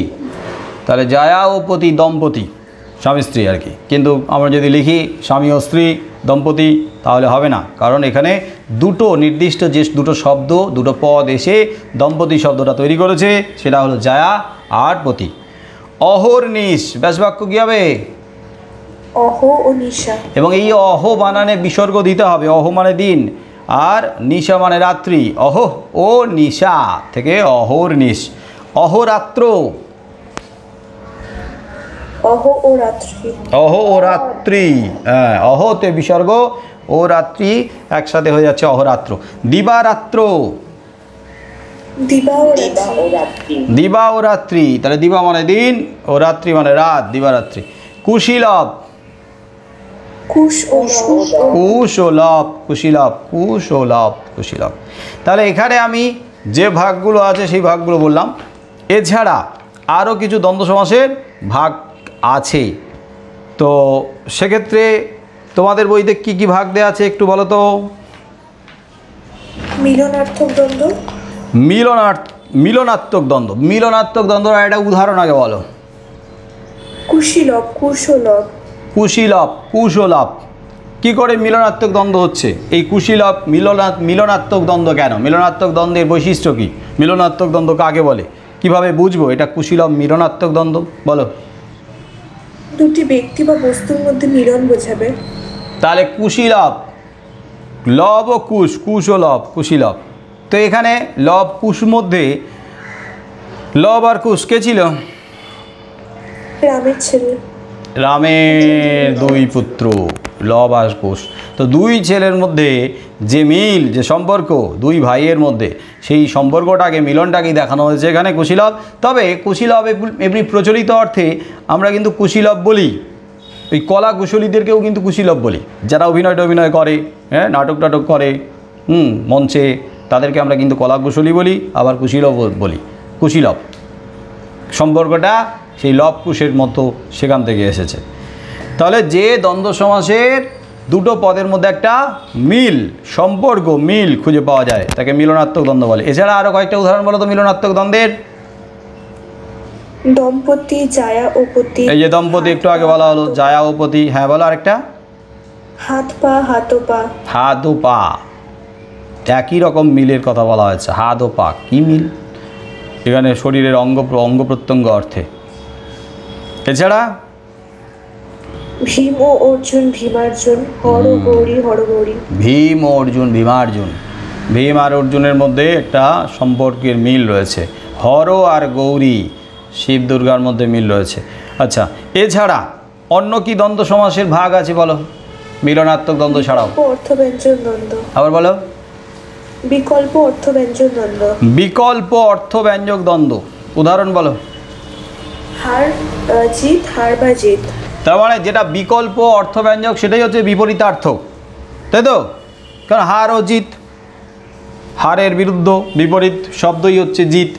তাহলে জায়া ও পতি দম্পতি, স্বামী স্ত্রী আর কি। কিন্তু আমরা যদি লিখি স্বামী ও স্ত্রী দম্পতি তাহলে হবে না, কারণ এখানে দুটো নির্দিষ্ট যে দুটো শব্দ, দুটো পদ এসে দম্পতি শব্দটা তৈরি করেছে, সেটা হলো জায়া আর পতি। অহর্নিশ ব্যাসবাক্য কী হবে? অহ ও নিশা। এবং এই অহ বানানে বিসর্গ দিতে হবে। অহ মানে দিন আর নিশা মানে রাত্রি। অহ ও নিশা থেকে অহর্নিশ। অহরাত্র, অহ ও রাত্রি। অহ ও রাত্রি, হ্যাঁ, অহতে বিসর্গ ও রাত্রি একসাথে হয়ে যাচ্ছে অহরাত্র। দিবারাত্র, দিবা ও রাত্রি। দিবা ও রাত্রি, তাহলে দিবা মানে দিন ও রাত্রি মানে রাত, দিবারাত্রি। কুশীলভ, কুশ ও কুশলভ, কুশীলভ, কুশলভ, কুশীলভ। তাহলে এখানে আমি যে ভাগগুলো আছে সেই ভাগগুলো বললাম। এছাড়া আরও কিছু দ্বন্দ্ব সমাসের ভাগ আছে, তো সেক্ষেত্রে তোমাদের বইতে কি কি ভাগ দেওয়া আছে একটু বলো তো। মিলনার্থক দ্বন্দ্ব। মিলনাত্মক দ্বন্দ্ব, মিলনাত্মক দ্বন্দ্বের একটা উদাহরণ আগে বলো। কুশীলভ, কুশলভ। কুশীলভ, কুশলভ। কী করে মিলনাত্মক দ্বন্দ্ব হচ্ছে? এই কুশীলভ মিলনাত্মক দ্বন্দ্ব কেন? মিলনাত্মক দ্বন্দ্বের বৈশিষ্ট্য কী? মিলনাত্মক দ্বন্দ্ব কাকে বলে? কিভাবে বুঝবো এটা কুশীলভ মিলনাত্মক দ্বন্দ্ব? বলো। দুটি ব্যক্তি বা বস্তুর মধ্যে মিলন বোঝাবে। তাহলে কুশীলভ, লব ও কুশ, কুশ ও লব, কুশীলভ। তো এখানে লব কুশ মধ্যে লব আর কুশ কে ছিল? রামের ছেলে। রামের দুই পুত্র লব আর কুশ। তো দুই ছেলের মধ্যে যে মিল, যে সম্পর্ক দুই ভাইয়ের মধ্যে, সেই সম্পর্কটাকে, মিলনটাকেই দেখানো হয়েছে এখানে কুশীলভ। তবে কুশীলভ এমনি প্রচলিত অর্থে আমরা কিন্তু কুশীলভ বলি, ওই কলা কুশলীদেরকেও কিন্তু কুশীলব বলি, যারা অভিনয় করে, হ্যাঁ, নাটক করে মঞ্চে, তাদেরকে আমরা কিন্তু কলা কুশলী বলি, আবার কুশীলব বলি। কুশীলব সম্পর্কটা সেই লব কুশের মতো সেখান থেকে এসেছে। তাহলে যে দ্বন্দ্ব সমাসের দুটো পদের মধ্যে একটা সম্পর্ক মিল খুঁজে পাওয়া যায় তাকে মিলনাত্মক দ্বন্দ্ব বলে। এছাড়া আরও কয়েকটা উদাহরণ বলো তো মিলনাত্মক দ্বন্দ্বের। দম্পতি, জায়া ও পতি। এই যে দম্পতি একটু আগে বলা হলো, জায়া ও পতি। হ্যাঁ বলো আরেকটা। হাত পা, হাত ও পা। হাত ও পা, একই রকম মিলের কথা বলা হয়েছে। হাত ও পা কি মিল? এখানে শরীরের অঙ্গ প্রত্যঙ্গ অর্থে। এছাড়া ভীম ও অর্জুন, ভীমার্জুন। হর ও গৌরী, হরগৌরী। ভীম ও অর্জুন, ভীমার্জুন। ভীম আর অর্জুনের মধ্যে একটা সম্পর্কের মিল রয়েছে। হর আর গৌরী, শিব দুর্গার মধ্যে মিল রয়েছে। আচ্ছা, এছাড়া অন্য কি দ্বন্দ্ব সমাসের ভাগ আছে বলো, মিলনাত্মক দ্বন্দ্ব ছাড়াও? অর্থব্যঞ্জন দ্বন্দ্ব। আবার বলো। বিকল্প অর্থব্যঞ্জন দ্বন্দ্ব। বিকল্প অর্থব্যঞ্জক দ্বন্দ্ব, উদাহরণ বলো। হার, জিত, হার বা জিত। তার মানে যেটা বিকল্প অর্থব্যঞ্জক সেটাই হচ্ছে বিপরীতার্থক, তাই তো? কারণ হার ও জিত, হারের বিপরীত শব্দই হচ্ছে জিত।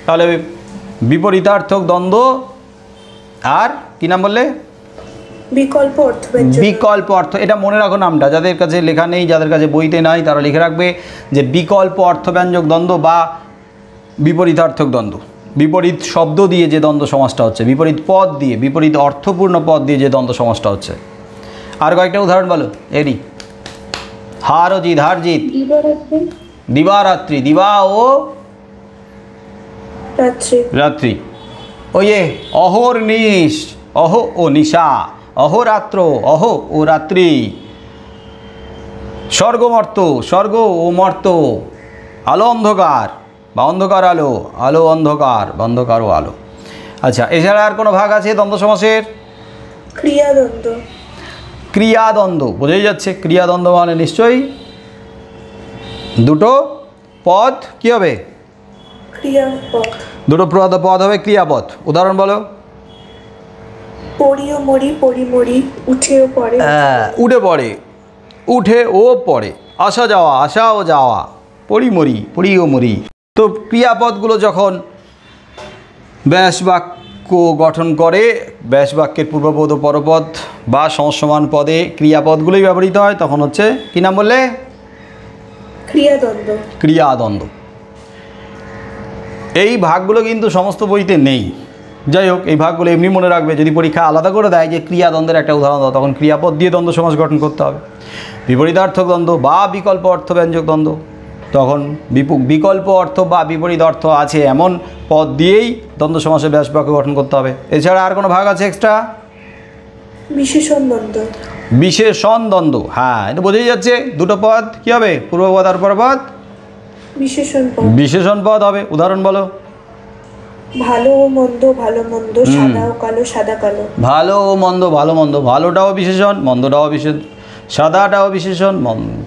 তাহলে বিপরীতার্থক দ্বন্দ্ব আর কি নাম বললে? বিকল্প অর্থব্যঞ্জন। বিকল্প অর্থ, এটা মনে রাখো নামটা, যাদের কাছে লেখা নেই, যাদের কাছে বইতে নাই, তারা লিখে রাখবে যে বিকল্প অর্থব্যঞ্জক দ্বন্দ্ব বা বিপরীতার্থক দ্বন্দ্ব। বিপরীত শব্দ দিয়ে যে দ্বন্দ্ব সমাসটা হচ্ছে, বিপরীত পদ দিয়ে, বিপরীত অর্থপূর্ণ পদ দিয়ে যে দ্বন্দ্ব সমাসটা হচ্ছে। আর কয়েকটা উদাহরণ বলো এরই। হার ও জিত, হার জিত। দিবারাত্রি, দিবা ও রাত্রি। ওই অহর্নিশ, অহ ও নিশা, অহরাত্র, অহ ও রাত্রি। স্বর্গমর্ত, স্বর্গ ও মর্ত। আলো অন্ধকার বা অন্ধকার আলো, আলো অন্ধকার বা অন্ধকার ও আলো। আচ্ছা, এছাড়া আর কোনো ভাগ আছে দ্বন্দ্ব সমাসের? ক্রিয়াদ্বন্দ্ব। ক্রিয়াদ্বন্দ্ব বোঝাই যাচ্ছে। ক্রিয়াদ্বন্দ্ব মানে নিশ্চয়ই দুটো পদ কি হবে? ক্রিয়াপদ। দুটো পদ হবে ক্রিয়াপদ। উদাহরণ বলো। পড়ি ও মরি, পরিমরি। উঠে ও পড়ে। উঠে পড়ে, উঠে ও পড়ে। আসা যাওয়া, আসা ও যাওয়া। পড়ি মরি, পড়ি ও মরি। তো ক্রিয়াপদগুলো যখন ব্যাস বাক্য গঠন করে, ব্যাস বাক্যের পূর্বপদ ও পরপদ বা সমসমান পদে ক্রিয়াপদগুলোই ব্যবহৃত হয়, তখন হচ্ছে কি নাম বললে? ক্রিয়াদ্বন্দ্ব। ক্রিয়াদ্বন্দ্ব। এই ভাগগুলো কিন্তু সমস্ত বইতে নেই। যাই হোক, এই ভাগগুলো এমনি মনে রাখবে। যদি পরীক্ষা আলাদা করে দেয় যে ক্রিয়াদ্বন্দ্বের একটা উদাহরণ দাও, তখন ক্রিয়াপদ দিয়ে দ্বন্দ্ব সমাস গঠন করতে হবে। বিপরীতার্থক দ্বন্দ্ব বা বিকল্প অর্থব্যঞ্জক দ্বন্দ্ব, তখন বিকল্প অর্থ বা বিপরীত অর্থ আছে এমন পদ দিয়েই দ্বন্দ্ব সমাসের ব্যাস বাক্য গঠন করতে হবে। এছাড়া আর কোনো ভাগ আছে এক্সট্রা? বিশেষণ দ্বন্দ্ব। বিশেষণ দ্বন্দ্ব, হ্যাঁ, এটা বোঝাই যাচ্ছে। দুটো পদ কি হবে? পূর্বপদ আর পরপদ বিশেষণ পদ। বিশেষণ পদ হবে। উদাহরণ বলো। ভালো ও মন্দ, ভালো মন্দ। সাদা ও কালো, সাদা কালো। ভালো ও মন্দ, ভালো মন্দ। ভালোটাও বিশেষণ, মন্দটাও বিশেষণ। সাদাটাও বিশেষণ,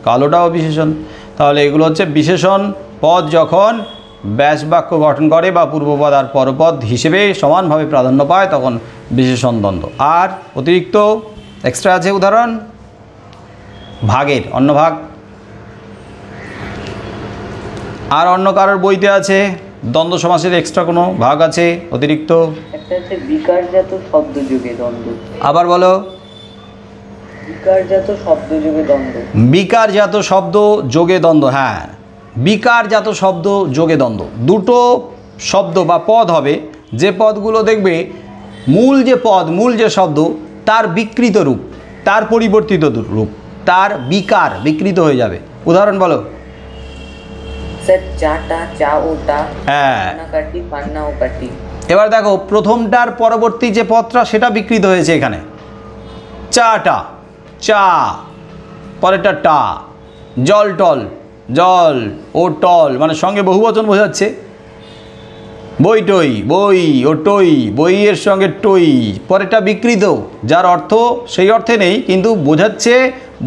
কালোটাও বিশেষণ। তাহলে এগুলো হচ্ছে বিশেষণ পদ যখন ব্যাস বাক্য গঠন করে বা পূর্বপদ আর পরপদ হিসেবে সমানভাবে প্রাধান্য পায়, তখন বিশেষণ দ্বন্দ্ব। আর অতিরিক্ত এক্সট্রা আছে উদাহরণ ভাগের, অন্য ভাগ। আর অন্য কারোর বইতে আছে দ্বন্দ্ব সমাসের এক্সট্রা কোনো ভাগ আছে অতিরিক্ত? একটা আছে বিকারজাত শব্দযোগে দ্বন্দ্ব। আবার বলো। বিকারজাত শব্দযোগে দ্বন্দ্ব। বিকারজাত শব্দ যোগে দ্বন্দ্ব, হ্যাঁ, বিকারজাত শব্দ যোগে দ্বন্দ্ব। দুটো শব্দ বা পদ হবে, যে পদগুলো দেখবে মূল যে পদ, মূল যে শব্দ, তার বিকৃত রূপ, তার পরিবর্তিত রূপ, তার বিকৃত হয়ে যাবে। উদাহরণ বলো। স্যার, চাটা, চা ওটা। হ্যাঁ, কাটি, পান্না ও কাটি। এবার দেখো, প্রথমটার পরবর্তী যে পদটা সেটা বিকৃত হয়েছে এখানে। চাটা, চা, পরেরটা টা। জল টল, জল ও টল, মানে সঙ্গে বহুবচন বোঝাচ্ছে। বই টই, বই ও টই, বইয়ের সঙ্গে টই। পরেরটা বিকৃত, যার অর্থ সেই অর্থে নেই, কিন্তু বোঝাচ্ছে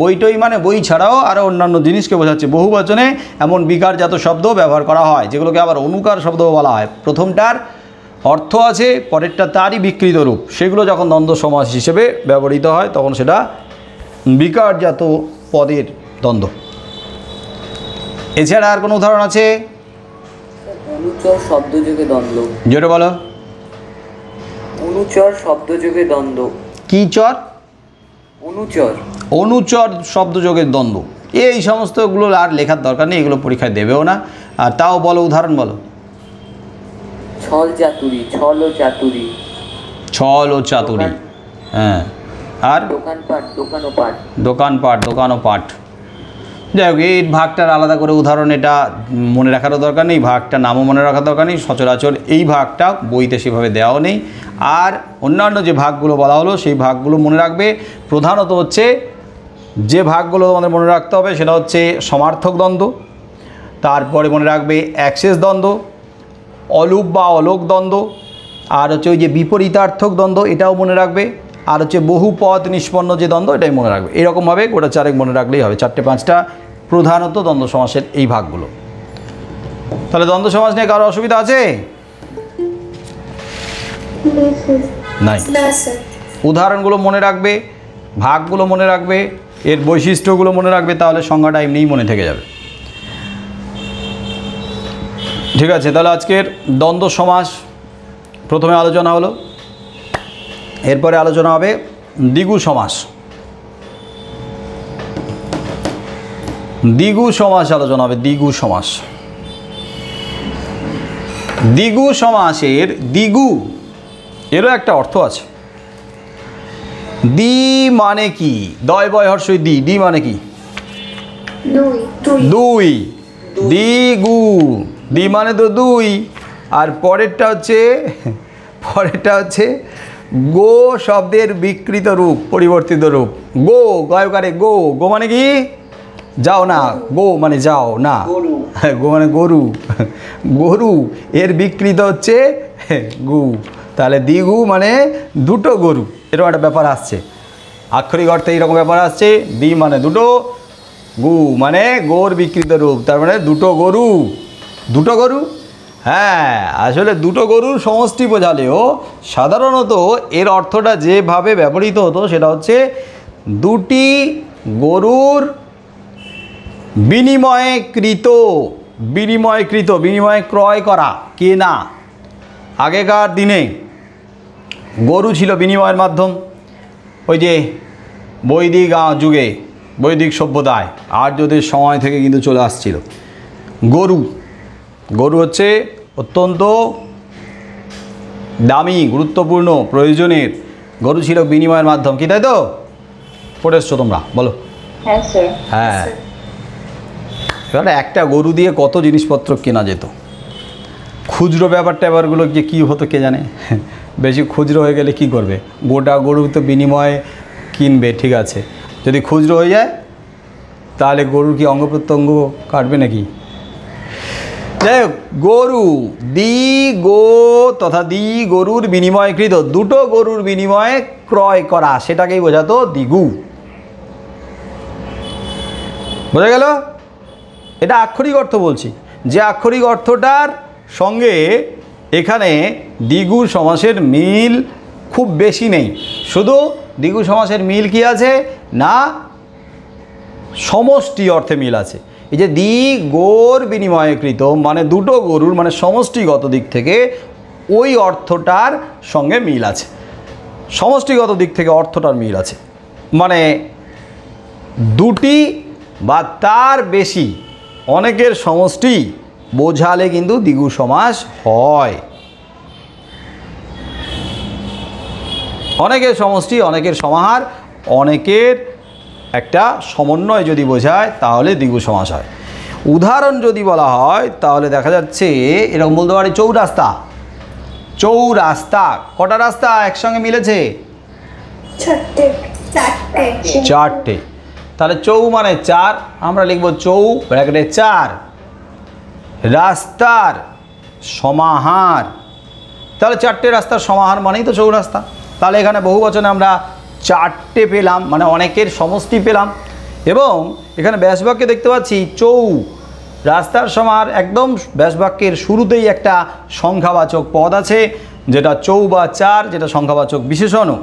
বই টই মানে বই ছাড়াও আরও অন্যান্য জিনিসকে বোঝাচ্ছে। বহুবচনে এমন বিকারজাত শব্দ ব্যবহার করা হয়, যেগুলোকে আবার অনুকার শব্দও বলা হয়। প্রথমটার অর্থ আছে, পরেরটা তারই বিকৃত রূপ, সেগুলো যখন দ্বন্দ্ব সমাস হিসেবে ব্যবহৃত হয় তখন সেটা বিকারজাত পদের দ্বন্দ্ব। এছাড়া আর কোনো উদাহরণ আছে? অনুচর শব্দযোগে দ্বন্দ্ব। জোরে বলো। অনুচর শব্দযোগে দ্বন্দ্ব। কি চর? অনুচর। অনুচর শব্দযোগের দ্বন্দ্ব। এই সমস্তগুলো আর লেখার দরকার নেই, এগুলো পরীক্ষায় দেবেও না। আর তাও বলো, উদাহরণ বলো। ছল চাতুরি, ছল ও চাতুরি। ছল ও চাতুরি, হ্যাঁ। আর দোকানপাট, দোকান ও পাট। দোকানপাট, দোকান ও পাট। যাই হোক, এই ভাগটার আলাদা করে উদাহরণ এটা মনে রাখারও দরকার নেই, ভাগটা নামও মনে রাখার দরকার নেই, সচরাচর এই ভাগটা বইতে সেভাবে দেওয়াও নেই। আর অন্যান্য যে ভাগগুলো বলা হলো সেই ভাগগুলো মনে রাখবে। প্রধানত হচ্ছে যে ভাগগুলো আমাদের মনে রাখতে হবে সেটা হচ্ছে সমার্থক দ্বন্দ্ব, তারপরে মনে রাখবে অ্যাক্সেস দ্বন্দ্ব, অলুপ বা অলোক দ্বন্দ্ব, আর হচ্ছে ওই যে বিপরীতার্থক দ্বন্দ্ব, এটাও মনে রাখবে, আর হচ্ছে বহুপদ নিষ্পন্ন যে দ্বন্দ্ব, এটাই মনে রাখবে। এরকমভাবে গোটা চারেক মনে রাখলেই হবে। 4-5টা প্রধানত দ্বন্দ্ব সমাসের এই ভাগগুলো। তাহলে দ্বন্দ্ব সমাস নিয়ে কারো অসুবিধা আছে? নাই। না স্যার। উদাহরণগুলো মনে রাখবে, ভাগগুলো মনে রাখবে, এর বৈশিষ্ট্যগুলো মনে রাখবে, তাহলে সংজ্ঞাটা এমনিই মনে থেকে যাবে। ঠিক আছে, তাহলে আজকের দ্বন্দ্ব সমাস প্রথমে আলোচনা হলো, এরপরে আলোচনা হবে দ্বিগু সমাস। দ্বিগু সমাস আলোচনা হবে, দ্বিগু সমাস। দ্বিগু সমাসের দ্বিগু এরও একটা অর্থ আছে। দ্বি মানে কি? দয় বয় হর্ষই দ্বি। দ্বি মানে কি? দুই। দ্বিগু, দ্বি মানে তো দুই। আর পরেরটা হচ্ছে গো শব্দের বিকৃত রূপ, পরিবর্তিত রূপ। গো, গয়কারে গো। গো মানে কি? যাও না। গো মানে যাও না। গরু। গো মানে গরু। গরু, এর বিকৃত হচ্ছে গু। তাহলে দ্বিগু মানে দুটো গরু, এরকম একটা ব্যাপার আসছে। আক্ষরিক অর্থে এইরকম ব্যাপার আসছে। দ্বি মানে দুটো, গু মানে গোর বিকৃত রূপ, তার মানে দুটো গরু। দুটো গরু, হ্যাঁ, আসলে দুটো গরুর সমষ্টি বোঝালেও সাধারণত এর অর্থটা যেভাবে ব্যবহৃত হতো সেটা হচ্ছে দুটি গরুর বিনিময়কৃত, বিনিময় ক্রয় করা, কেনা। আগেকার দিনে গরু ছিল বিনিময়ের মাধ্যম। ওই যে বৈদিক যুগে, বৈদিক সভ্যতায় আর্যদের সময় থেকে কিন্তু চলে আসছিল গরু হচ্ছে অত্যন্ত দামি, গুরুত্বপূর্ণ, প্রয়োজনের। গরু ছিল বিনিময়ের মাধ্যম। কি তাই তো? পড়ে এসছো তোমরা, বলো। হ্যাঁ স্যার। হ্যাঁ, এবারে একটা গরু দিয়ে কত জিনিসপত্র কেনা যেত। খুচরো ব্যাপারগুলো যে কী হতো কে জানে। বেশি খুচরো হয়ে গেলে কি করবে? গোটা গরু তো বিনিময়ে কিনবে, ঠিক আছে। যদি খুচরো হয়ে যায় তাহলে গরুর কি অঙ্গ প্রত্যঙ্গ কাটবে নাকি? যাই হোক, গরু, দ্বি গো তথা দ্বি গরুর বিনিময়কৃত, দুটো গরুর বিনিময়ে ক্রয় করা, সেটাকেই বোঝাতো দ্বিগু। বোঝা গেল? এটা আক্ষরিক অর্থ বলছি, যে আক্ষরিক অর্থটার সঙ্গে এখানে দ্বিগু সমাসের মিল খুব বেশি নেই। শুধু দ্বিগু সমাসের মিল কি আছে না, সমষ্টি অর্থে মিল আছে। এই যে দ্বি গোর বিনিময়কৃত মানে দুটো গরুর, মানে সমষ্টিগত দিক থেকে ওই অর্থটার সঙ্গে মিল আছে। সমষ্টিগত দিক থেকে অর্থটার মিল আছে, মানে দুটি বা তার বেশি অনেকের সমষ্টি বোঝালে কিন্তু দ্বিগু সমাস হয়। অনেকের সমষ্টি, অনেকের সমাহার, অনেকের একটা সমন্বয় যদি বোঝায় তাহলে দ্বিগু সমাস হয়। উদাহরণ যদি বলা হয় তাহলে দেখা যাচ্ছে এরকম বলতে পারি চৌরাস্তা। চৌরাস্তা, কটা রাস্তা একসঙ্গে মিলেছে? চারটে। তাহলে চৌ মানে চার, আমরা লিখব চৌ ব্র্যাকেটে চার। রাস্তার সমাহার, তাহলে চারটে রাস্তার সমাহার মানেই তো চৌরাস্তা। তাহলে এখানে বহু বচনে আমরা চারটে পেলাম, মানে অনেকের সমষ্টি পেলাম। এবং এখানে ব্যাসবাক্যে দেখতে পাচ্ছি চৌ রাস্তার সমাহার, একদম ব্যাসবাক্যের শুরুতেই একটা সংখ্যাবাচক পদ আছে, যেটা চৌ বা চার, যেটা সংখ্যাবাচক বিশেষণও।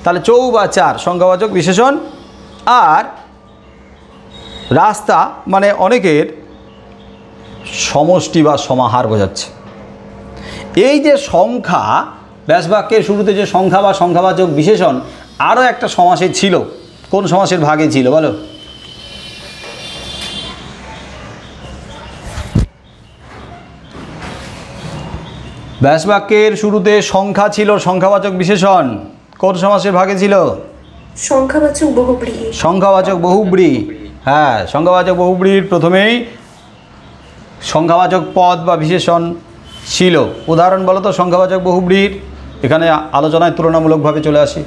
তাহলে চৌ বা চার সংখ্যাবাচক বিশেষণ, আর রাস্তা মানে অনেকের সমষ্টি বা সমাহার বোঝাচ্ছে। এই যে সংখ্যা, ব্যাসবাক্যের শুরুতে যে সংখ্যা বা সংখ্যাবাচক বিশেষণ আরও একটা সমাসে ছিল। কোন সমাসের ভাগে ছিল বলো? ব্যাসবাক্যের শুরুতে সংখ্যা ছিল সংখ্যাবাচক বিশেষণ, কোন সমাসের ভাগে ছিল? সংখ্যাবাচক বহুব্রীহি। সংখ্যাবাচক বহুব্রী। হ্যাঁ, সংখ্যাবাচক বহুব্রীর প্রথমেই সংখ্যাবাচক পদ বা বিশেষণ ছিল। উদাহরণ বলো তো সংখ্যাবাচক বহুব্রীর। এখানে আলোচনায় তুলনামূলকভাবে চলে আসি,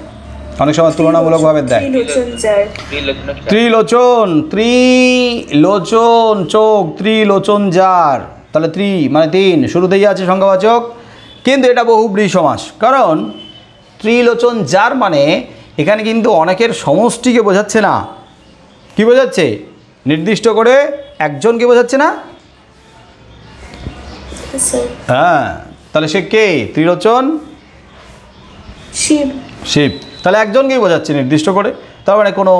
অনেক সময় তুলনামূলকভাবে দেয়। ত্রিলোচন, ত্রিলোচন চোখ, ত্রিলোচন যার। তাহলে ত্রি মানে তিন, শুরুতেই আছে সংখ্যাবাচক, কিন্তু এটা বহুব্রী সমাস। কারণ ত্রিলোচন যার মানে এখানে কিন্তু অনেকের সমষ্টিকে বোঝাচ্ছে না। কি বোঝাচ্ছে? নির্দিষ্ট করে একজনকে বোঝাচ্ছে না। হ্যাঁ, তাহলে সে কে? ত্রিলোচন শিব। শিব। তাহলে একজনকেই বোঝাচ্ছে নির্দিষ্ট করে। তার মানে কোনো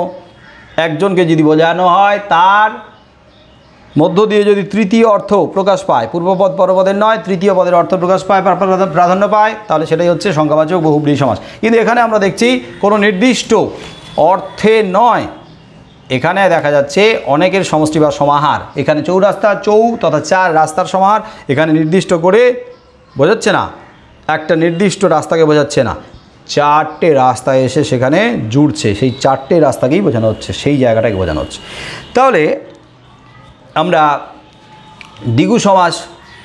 একজনকে যদি বোঝানো হয়, তার মধ্য দিয়ে যদি তৃতীয় অর্থ প্রকাশ পায়, পূর্বপদ পরপদের নয়, তৃতীয় পদের অর্থ প্রকাশ পায়, প্রাধান্য পায়, তাহলে সেটাই হচ্ছে সংখ্যাবাচক বহুব্রী সমাস। কিন্তু এখানে আমরা দেখছি কোনো নির্দিষ্ট অর্থে নয়, এখানে দেখা যাচ্ছে অনেকের সমষ্টি বা সমাহার। এখানে চৌরাস্তা, চৌ তথা চার রাস্তার সমাহার। এখানে নির্দিষ্ট করে বোঝাচ্ছে না, একটা নির্দিষ্ট রাস্তাকে বোঝাচ্ছে না, চারটে রাস্তায় এসে সেখানে জুড়ছে, সেই চারটে রাস্তাকেই বোঝানো হচ্ছে, সেই জায়গাটাকে বোঝানো হচ্ছে। তাহলে আমরা দ্বিগু সমাস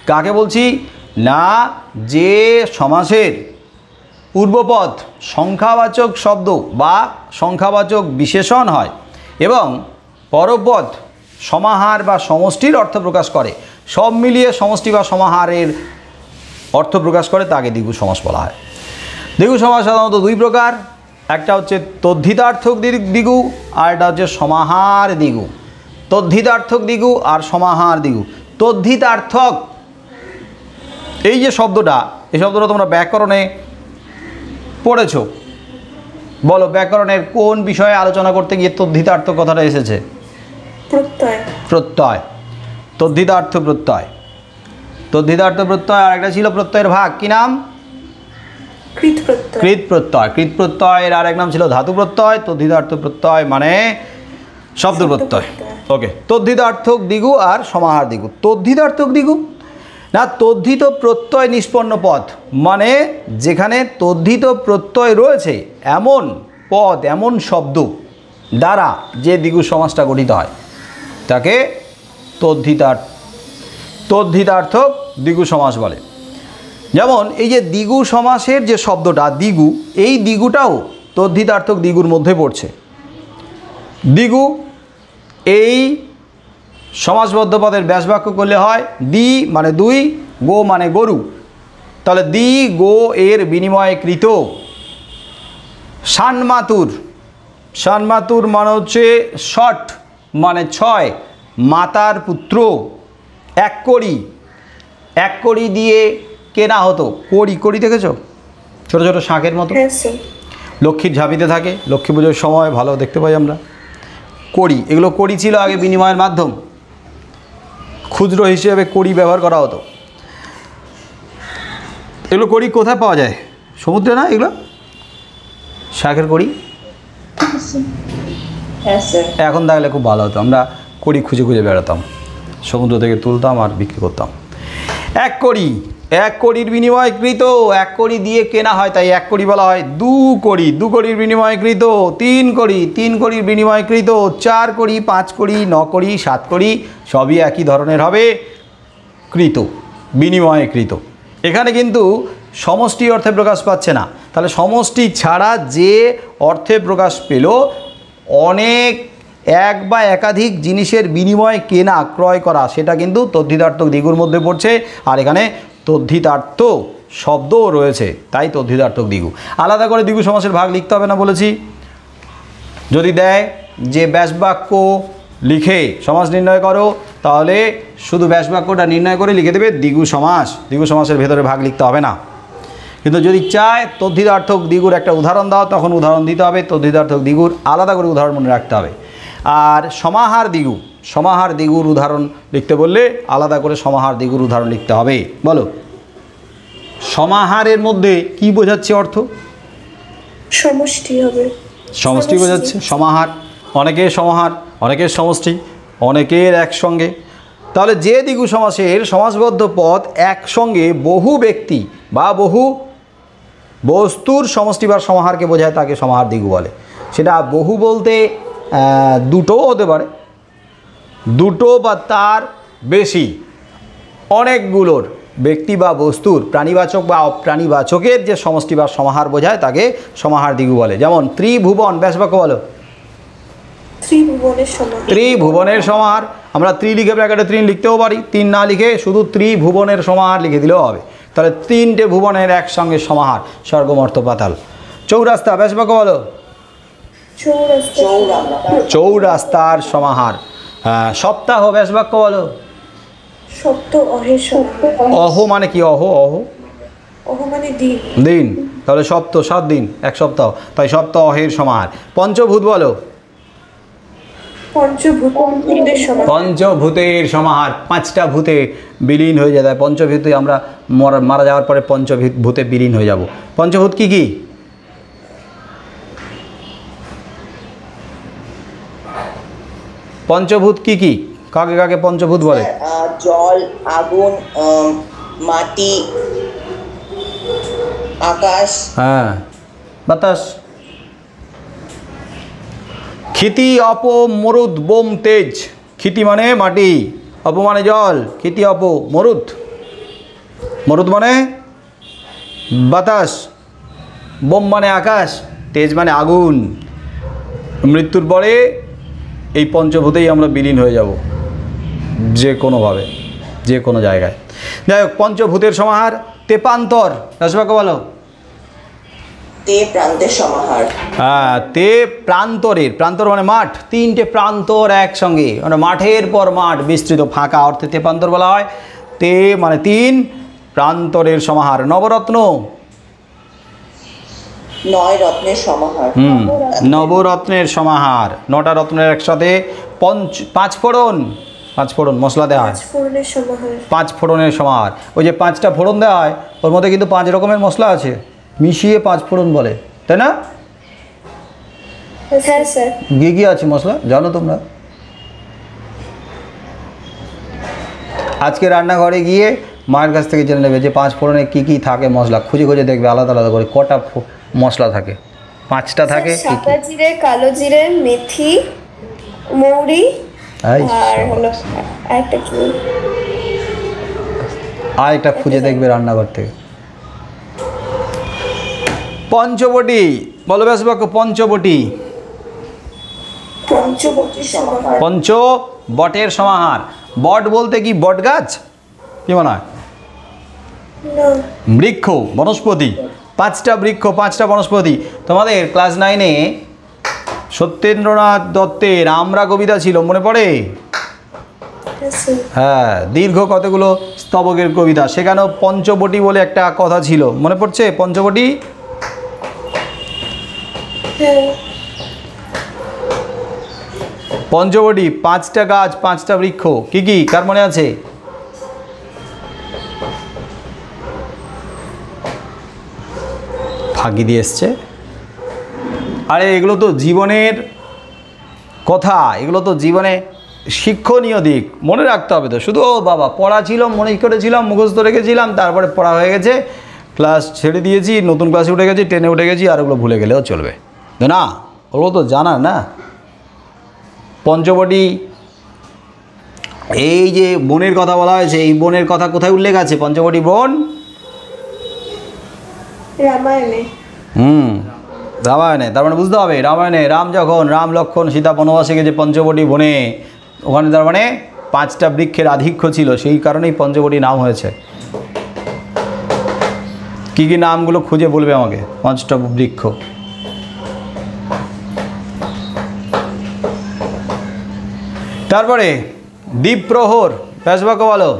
কাকে বলছি? না, যে সমাসের পূর্বপদ সংখ্যাবাচক শব্দ বা সংখ্যাবাচক বিশেষণ হয় এবং পরপদ সমাহার বা সমষ্টির অর্থ প্রকাশ করে, সব মিলিয়ে সমষ্টি বা সমাহারের অর্থ প্রকাশ করে, তাকে দ্বিগু সমাস বলা হয়। দ্বিগু সমাস সাধারণত দুই প্রকার, একটা হচ্ছে তদ্ধিতার্থক দ্বিগু, আর একটা হচ্ছে সমাহার দ্বিগু। তদ্ধিতার্থক দ্বিগু আর সমাহার দ্বিগু। তদ্ধিতার্থক, এই যে শব্দটা, এই শব্দটা তোমরা ব্যাকরণে পড়েছো। বলো, ব্যাকরণের কোন বিষয়ে আলোচনা করতে গিয়ে তদ্ধিতার্থক কথাটা এসেছে? প্রত্যয়। প্রত্যয়, তদ্ধিতার্থ প্রত্যয়। তদ্ধিতার্থ প্রত্যয়, আর একটা ছিল প্রত্যয়ের ভাগ, কি নাম? কৃত প্রত্যয়। কৃত প্রত্যয়। কৃত প্রত্যয়ের আর এক নাম ছিল ধাতু প্রত্যয়। তদ্ধিতার্থ প্রত্যয় মানে শব্দ প্রত্যয়। ওকে, তদ্ধিতার্থক দ্বিগু আর সমাহার দ্বিগু। তদ্ধিতার্থক দ্বিগু না, তদ্ধিত প্রত্যয় নিষ্পন্ন পদ, মানে যেখানে তদ্ধিত প্রত্যয় রয়েছে এমন পদ, এমন শব্দ দ্বারা যে দ্বিগু সমাসটা গঠিত হয়, তাকে তদ্ধিতার্থক দ্বিগু সমাস বলে। যেমন এই যে দ্বিগু সমাসের যে শব্দটা দ্বিগু, এই দ্বিগুটাও তদ্ধিতার্থক দ্বিগুর মধ্যে পড়ছে। দ্বিগু এই সমাসবদ্ধ পদের ব্যাসবাক্য করলে হয় দ্বি মানে দুই, গো মানে গরু। তাহলে দ্বি গো এর বিনিময়ে কৃত। ষান্মাতুর, ষান্মাতুর মানে হচ্ছে ষট মানে ছয়, মাতার পুত্র। এক কড়ি, এক কড়ি দিয়ে কেনা হতো। কড়ি, কড়ি দেখেছো? ছোট ছোট শাঁখের মতো, লক্ষ্মীর ঝাঁপিতে থাকে, লক্ষ্মী পুজোর সময় ভালো দেখতে পাই আমরা। কড়ি, এগুলো কড়ি ছিল আগে বিনিময়ের মাধ্যম, খুচরো হিসেবে কড়ি ব্যবহার করা হতো। এগুলো কড়ি কোথায় পাওয়া যায়? সমুদ্রে না এগুলো শাঁখের কড়ি? এখন থাকলে খুব ভালো হতো, আমরা কড়ি খুঁজে খুঁজে বেড়াতাম, সমুদ্র থেকে তুলতাম আর বিক্রি করতাম। এক কড়ি, এক কড়ির বিনিময়ে কৃত, এক কড়ি দিয়ে কেনা হয়, তাই এক কড়ি বলা হয়। দু কড়ি, দু কড়ির বিনিময়ে কৃত। তিন কড়ি, তিন কড়ির বিনিময়ে কৃত। চার কড়ি, পাঁচ কড়ি, ন কড়ি, সাত কড়ি, সবই একই ধরনের হবে, কৃত, বিনিময়ে কৃত। এখানে কিন্তু সমষ্টি অর্থে প্রকাশ পাচ্ছে না। তাহলে সমষ্টি ছাড়া যে অর্থে প্রকাশ পেল, অনেক এক বা একাধিক জিনিসের বিনিময়ে কেনা ক্রয় করা, সেটা কিন্তু তদ্ধিতার্থক দ্বিগুর মধ্যে পড়ছে। আর এখানে তদ্ধিতার্থ শব্দও রয়েছে, তাই তদ্ধিতার্থক দ্বিগু। আলাদা করে দ্বিগু সমাসের ভাগ লিখতে হবে না বলেছি। যদি দেয় যে ব্যাসবাক্য লিখে সমাস নির্ণয় করো, তাহলে শুধু ব্যাসবাক্যটা নির্ণয় করে লিখে দেবে দ্বিগু সমাস, দ্বিগু সমাসের ভেতরে ভাগ লিখতে হবে না। কিন্তু যদি চায় তদ্ধিতার্থক দ্বিগুর একটা উদাহরণ দাও, তখন উদাহরণ দিতে হবে। তদ্ধিতার্থক দ্বিগুর আলাদা করে উদাহরণ মনে রাখতে হবে। আর সমাহার দ্বিগুর উদাহরণ লিখতে বললে আলাদা করে সমাহার দ্বিগুর উদাহরণ লিখতে হবে। বলো, সমাহারের মধ্যে কি বোঝাচ্ছে অর্থ? সমষ্টি হবে। সমষ্টি বোঝাচ্ছে সমাহার, অনেকের সমাহার, অনেকের সমষ্টি, অনেকের একসঙ্গে। তাহলে যে দ্বিগু সমাসের সমাসবদ্ধ পদ একসঙ্গে বহু ব্যক্তি বা বহু বস্তুর সমষ্টি বা সমাহারকে বোঝায় তাকে সমাহার দ্বিগু বলে। সেটা বহু বলতে দুটোও হতে পারে, দুটো বা তার বেশি অনেকগুলোর ব্যক্তি বা বস্তুর প্রাণীবাচক বা অপ্রাণীবাচকের যে সমষ্টি বা সমাহার বোঝায় তাকে সমাহার দ্বিগু বলে। যেমন ত্রিভুবন, ব্যাস বাক্য বলো। ত্রিভুবনের সমাহার। ত্রিভুবনের সমাহার, আমরা ত্রি লিখে ব্র্যাকেটে ত্রিন লিখতেও পারি, তিন না লিখে শুধু ত্রিভুবনের সমাহার লিখে দিলেও হবে। তাহলে তিনটে ভুবনের একসঙ্গে সমাহার, স্বর্গ মর্ত্য পাতাল। চৌরাস্তা, ব্যাস বাক্য বলো। চৌরাস্তার সমাহার। হ্যাঁ, সপ্তাহ, ব্যাস বাক্য বলো। অহ মানে কি? অহ মানে দিন। দিন, তাহলে সপ্ত 7 দিন, এক সপ্তাহ, তাই সপ্তাহ অহের সমাহার। পঞ্চভূত বলো। পঞ্চভূতের সমাহার, 5টা ভূতে বিলীন হয়ে যায়। পঞ্চভূতে আমরা মারা যাওয়ার পরে পঞ্চভূতে বিলীন হয়ে যাব। পঞ্চভূত কি কি? পঞ্চভূত কি কি? কাকে কাকে পঞ্চভূত বলে? জল, আগুন, মাটি, আকাশ, হ্যাঁ, বাতাস। ক্ষিতি, অপ, মরুদ, বোম, তেজ। ক্ষিতি মানে মাটি, অপ মানে জল, ক্ষিতি অপ মরুদ, মরুদ মানে বাতাস, বোম মানে আকাশ, তেজ মানে আগুন। মৃত্যুর পরে এই পঞ্চভূতেই আমরা বিলীন হয়ে যাব যে কোনোভাবে, যে কোনো জায়গায়। যাই হোক, পঞ্চভূতের সমাহার। তেপান্তর, রাজবাক্য বলো। তে প্রান্তের সমাহার। হ্যাঁ, তে প্রান্তরের, প্রান্তর মানে মাঠ, 3টে প্রান্তর একসঙ্গে, মানে মাঠের পর মাঠ বিস্তৃত ফাঁকা অর্থে তেপান্তর বলা হয়। তে মানে 3, প্রান্তরের সমাহার। নবরত্ন, 9 রত্নের সমাহার। নবরত্নের সমাহার, 9টা রত্নের একসাথে। পাঁচফোড়ন, মশলা দেওয়া হয়, 5 ফোড়নের সমাহার। ওই যে 5টা ফোড়ন দেওয়া হয়, ওর মধ্যে কিন্তু 5 রকমের মশলা আছে, মিশিয়ে 5 ফোড়ন বলে, তাই না? হ্যাঁ স্যার। কি কি আছে মশলা জানো তোমরা? আজকে রান্নাঘরে গিয়ে মায়ের কাছ থেকে জেনে নেবে যে 5 ফোড়নে কী কী থাকে মশলা, খুঁজে খুঁজে দেখবে আলাদা আলাদা করে কটা মশলা থাকে। 5টা থাকে। সাদা জিরে, কালো জিরে, মেথি, মৌরি, আর হলো একটা কি, আর একটা খুঁজে দেখবে রান্নাঘর থেকে। পঞ্চবটি বলো, ব্যাস বাক্য। পঞ্চবটি, পঞ্চবটের সমাহার। বট বলতে কি বট গাছ? কি মনে হয়? বৃক্ষ, বনস্পতি। 5টা বৃক্ষ, 5টা বনস্পতি। তোমাদের ক্লাস 9-এ সত্যেন্দ্রনাথ দত্তের আমরা কবিতা ছিল, মনে পড়ে? হ্যাঁ, দীর্ঘ কতগুলো স্তবকের কবিতা, সেখানেও পঞ্চবটি বলে একটা কথা ছিল, মনে পড়ছে? পঞ্চবটি, পঞ্চবটি 5টা গাছ, 5টা বৃক্ষ। কি কি, কার মনে আছে? ফাঁকি দিয়ে এসছে। আরে এগুলো তো জীবনের কথা, এগুলো তো জীবনে শিক্ষণীয় দিক, মনে রাখতে হবে তো। শুধু ও বাবা পড়া ছিল, মনে করেছিলাম, মুখস্থ রেখেছিলাম, তারপরে পড়া হয়ে গেছে, ক্লাস ছেড়ে দিয়েছি, নতুন ক্লাসে উঠে গেছি, 10-এ উঠে গেছি, আর ওগুলো ভুলে গেলেও চলবে না, ওগুলো তো জানা না। পঞ্চবটি, এই যে বনের কথা বলা হয়েছে, এই বনের কথা কোথায় উল্লেখ আছে? পঞ্চবটি বন রামায়ণে। রামায়ণে। তার মানে বুঝতে হবে, রামায়ণে রাম যখন, রাম লক্ষ্মণ সীতা বনবাসে গেছে পঞ্চবটি বনে, ওখানে তার মানে 5টা বৃক্ষের আধিক্য ছিল, সেই কারণেই পঞ্চবটি নাম হয়েছে। কি কি নামগুলো খুঁজে বলবে আমাকে, 5টা বৃক্ষ। তারপরে দ্বীপ প্রহর, ব্যাস বাক্য বলো।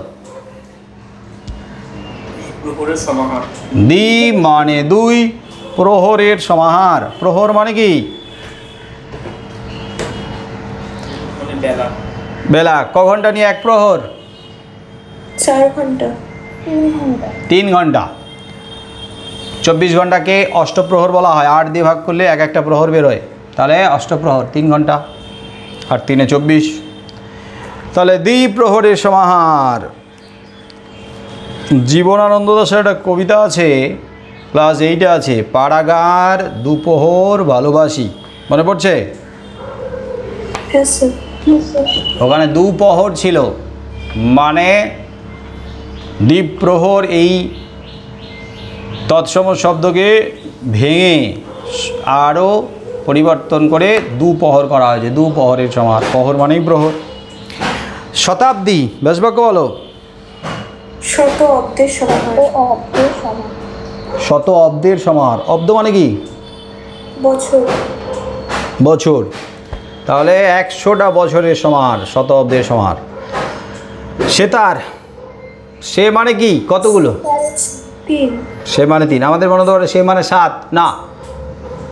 প্রহরের সমাহার। দ্বি মানে দুই, প্রহরের সমাহার। প্রহর মানে কি? মানে বেলা। বেলা। ক ঘন্টা নিয়ে এক প্রহর? 4 ঘন্টা। 3 ঘন্টা। 24 ঘন্টাকে অষ্টপ্রহর বলা হয়। 8 দিয়ে ভাগ করলে এক একটা প্রহর বেরোয়, তাহলে অষ্টপ্রহর 3 ঘন্টা, আর 3 × 24, তাহলে দ্বিপ্রহরের সমাহার। জীবনানন্দ দাশের একটা কবিতা আছে, ক্লাস 8-এ আছে, পাড়াগার দুপোহর ভালোবাসি। মনে পড়ছে? হ্যাঁ স্যার। ওখানে দুপহর ছিল, মানে দ্বীপ্রহর এই তৎসম শব্দকে ভেঙে আরও পরিবর্তন করে দুপহর করা হয়েছে। দুপহরের সমাহার। প্রহর মানেই প্রহর। শতাব্দী, বেশ বাক্য বলো। শত অব্দের সমাহার। শত অব্দের সমাহার। অব্দ মানে কি? বছর। বছর। তাহলে 100টা বছরের সমাহার, শত অব্দের সমাহার। সেতার, সে মানে কি? কতগুলো? 3। সে মানে 3। আমাদের মনে হতে পারে সে মানে 7, না,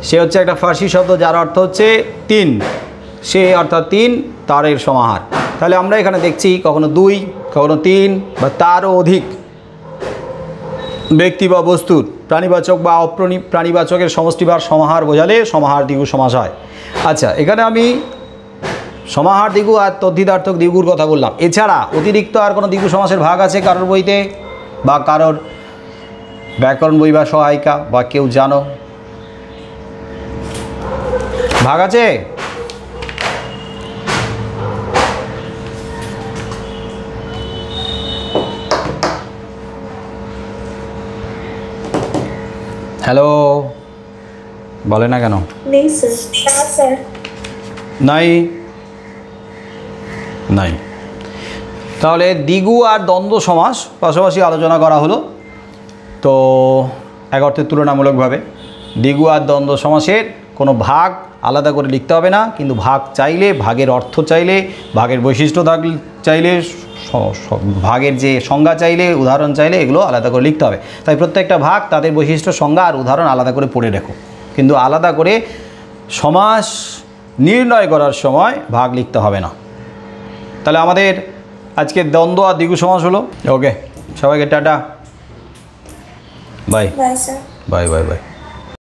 সে হচ্ছে একটা ফার্সি শব্দ যার অর্থ হচ্ছে 3। সে অর্থাৎ 3, তারের সমাহার। তাহলে আমরা এখানে দেখছি কখনো 2, কখনো 3 বা তারও অধিক ব্যক্তি বা বস্তুর প্রাণীবাচক বা প্রাণীবাচকের সমষ্টি বা সমাহার বোঝালে সমাহার দ্বিগু সমাস হয়। আচ্ছা, এখানে আমি সমাহার দ্বিগু আর তদ্ধিতার্থক দ্বিগুর কথা বললাম। এছাড়া অতিরিক্ত আর কোনো দ্বিগু সমাসের ভাগ আছে কারোর বইতে, বা কারোর ব্যাকরণ বই বা সহায়িকা বা কেউ জানো ভাগ আছে? হ্যালো, বলে না কেন? নেই স্যার। না স্যার। নাই। নাই। তাহলে দ্বিগু আর দ্বন্দ্ব সমাস পাশাপাশি আলোচনা করা হলো। তো এক অর্থে তুলনামূলকভাবে দ্বিগু আর দ্বন্দ্ব সমাসের কোনো ভাগ আলাদা করে লিখতে হবে না, কিন্তু ভাগ চাইলে, ভাগের অর্থ চাইলে, ভাগের বৈশিষ্ট্য চাইলে, ভাগের যে সংজ্ঞা চাইলে, উদাহরণ চাইলে, এগুলো আলাদা করে লিখতে হবে। তাই প্রত্যেকটা ভাগ তাদের বৈশিষ্ট্য, সংজ্ঞা আর উদাহরণ আলাদা করে পড়ে রেখো, কিন্তু আলাদা করে সমাস নির্ণয় করার সময় ভাগ লিখতে হবে না। তাহলে আমাদের আজকে দ্বন্দ্ব আর দ্বিগু সমাস হলো। ওকে, সবাইকে tata, bye bye sir. Bye bye bye.